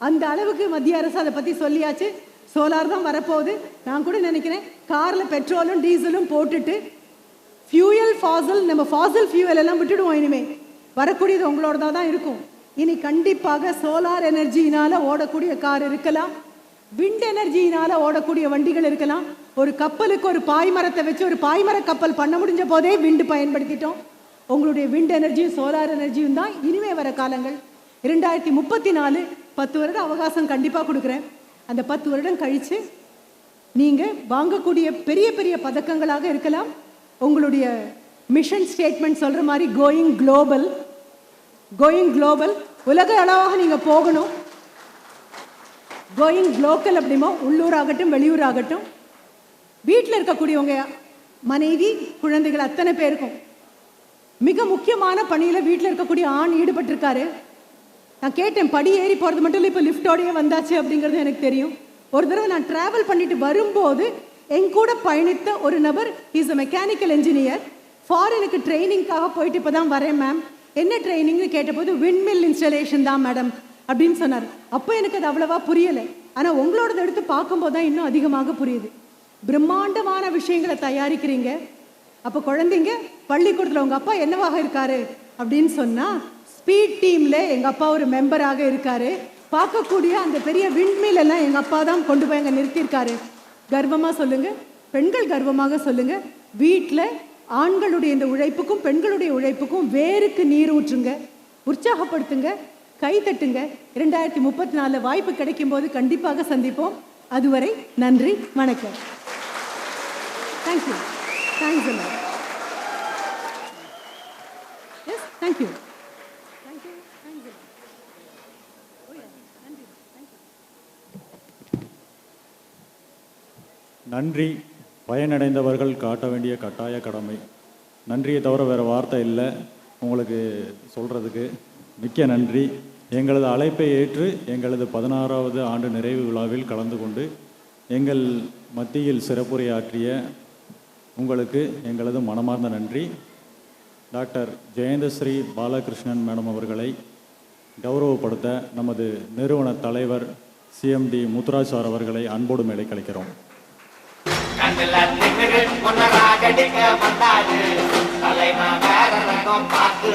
அந்த அளவுக்கு மத்திய அரசு அதை பத்தி சொல்லியாச்சு. சோலார் தான் வரப்போகுது. நான் கூட நினைக்கிறேன், கார்ல பெட்ரோலும் டீசலும் போட்டுட்டு ஃபியூயல் ஃபாசல், நம்ம ஃபாசல் ஃபியூயல் எல்லாம் விட்டுடுவோம். இனிமே வரக்கூடியது உங்களோட தான் இருக்கும். இனி கண்டிப்பாக சோலார் எனர்ஜியினால் ஓடக்கூடிய கார் இருக்கலாம், விண்ட் எனர்ஜியினால் ஓடக்கூடிய வண்டிகள் இருக்கலாம். ஒரு கப்பலுக்கு ஒரு பாய்மரத்தை வச்சு ஒரு பாய்மர கப்பல் பண்ண முடிஞ்ச போதே விண்டு பயன்படுத்திட்டோம். உங்களுடைய விண்ட் எனர்ஜியும் சோலார் எனர்ஜியும் தான் இனிமே வர காலங்கள். 2034 10 வருட அவகாசம் கண்டிப்பாக கொடுக்குறேன். அந்த 10 வருடம் கழித்து நீங்கள் வாங்கக்கூடிய பெரிய பெரிய பதக்கங்களாக இருக்கலாம். உங்களுடைய மிஷன் ஸ்டேட்மெண்ட் சொல்கிற மாதிரி கோயிங் குளோபல், உலக அளவாக நீங்கள் போகணும். கோயிங் லோக்கல் அப்படிமோ, உள்ளூராகட்டும் வெளியூராகட்டும், வீட்டில் இருக்கக்கூடியவங்க மனைவி குழந்தைகள் அத்தனை பேருக்கும் மிக முக்கியமான பணியில் வீட்டில் இருக்கக்கூடிய ஆண் ஈடுபட்டிருக்காரு. நான் கேட்டேன், படி ஏறி போகிறது மட்டும் இல்லை, இப்போ லிஃப்டோடையே வந்தாச்சு அப்படிங்கிறது எனக்கு தெரியும். ஒரு தடவை நான் ட்ராவல் பண்ணிட்டு வரும்போது என் கூட பயணித்த ஒரு நபர், இஸ் அ மெக்கானிக்கல் இன்ஜினியர், ஃபாரினுக்கு ட்ரைனிங்காக போயிட்டு இப்போ தான் வரேன் மேம், என்ன ட்ரைனிங்னு கேட்டபோது விண்மில் இன்ஸ்டாலேஷன் தான் மேடம் அப்படின்னு சொன்னார். அப்போ எனக்கு அது அவ்வளவா புரியலை. ஆனால் உங்களோடதை எடுத்து பார்க்கும்போது தான் இன்னும் அதிகமாக புரியுது. பிரம்மாண்டமான விஷயங்களை தயாரிக்கிறீங்க. அப்போ குழந்தைங்க பள்ளிக்கூடத்தில் உங்கள் அப்பா என்னவாக இருக்காரு அப்படின்னு சொன்னால், ஸ்பீட் டீமில் எங்கள் அப்பா ஒரு மெம்பராக இருக்காரு. பார்க்கக்கூடிய அந்த பெரிய விண்மில் எல்லாம் எங்கள் அப்பா தான் கொண்டு போய் அங்கே நிறுத்தியிருக்காரு. கர்வமாக சொல்லுங்கள், பெண்கள் கர்வமாக சொல்லுங்கள். வீட்டில் ஆண்களுடைய இந்த உழைப்புக்கும் பெண்களுடைய உழைப்புக்கும் வேருக்கு நீர் ஊற்றுங்க, உற்சாகப்படுத்துங்க, கை தட்டுங்க. 2034 வாய்ப்பு கிடைக்கும் போது கண்டிப்பாக சந்திப்போம். அதுவரை நன்றி, வணக்கம். தேங்க்யூ. தேங்க்ஸ் எல்லாம். Yes, thank you. நன்றி. பயனடைந்தவர்கள் காட்ட வேண்டிய கட்டாய கடமை. நன்றியை தவிர வேறு வார்த்தை இல்லை உங்களுக்கு சொல்கிறதுக்கு. மிக்க நன்றி. எங்களது அழைப்பை ஏற்று எங்களது 16வது ஆண்டு நிறைவு விழாவில் கலந்து கொண்டு எங்கள் மத்தியில் சிறப்புரையாற்றிய உங்களுக்கு எங்களது மனமார்ந்த நன்றி. டாக்டர் ஜெயந்தஸ்ரீ பாலகிருஷ்ணன் மேடம் அவர்களை கௌரவப்படுத்த நமது நிறுவன தலைவர் சிஎம்டி முத்துராஜ் சார் அவர்களை அன்போடு மேலே கழிக்கிறோம். தலைமா வேற ரகம் பார்த்து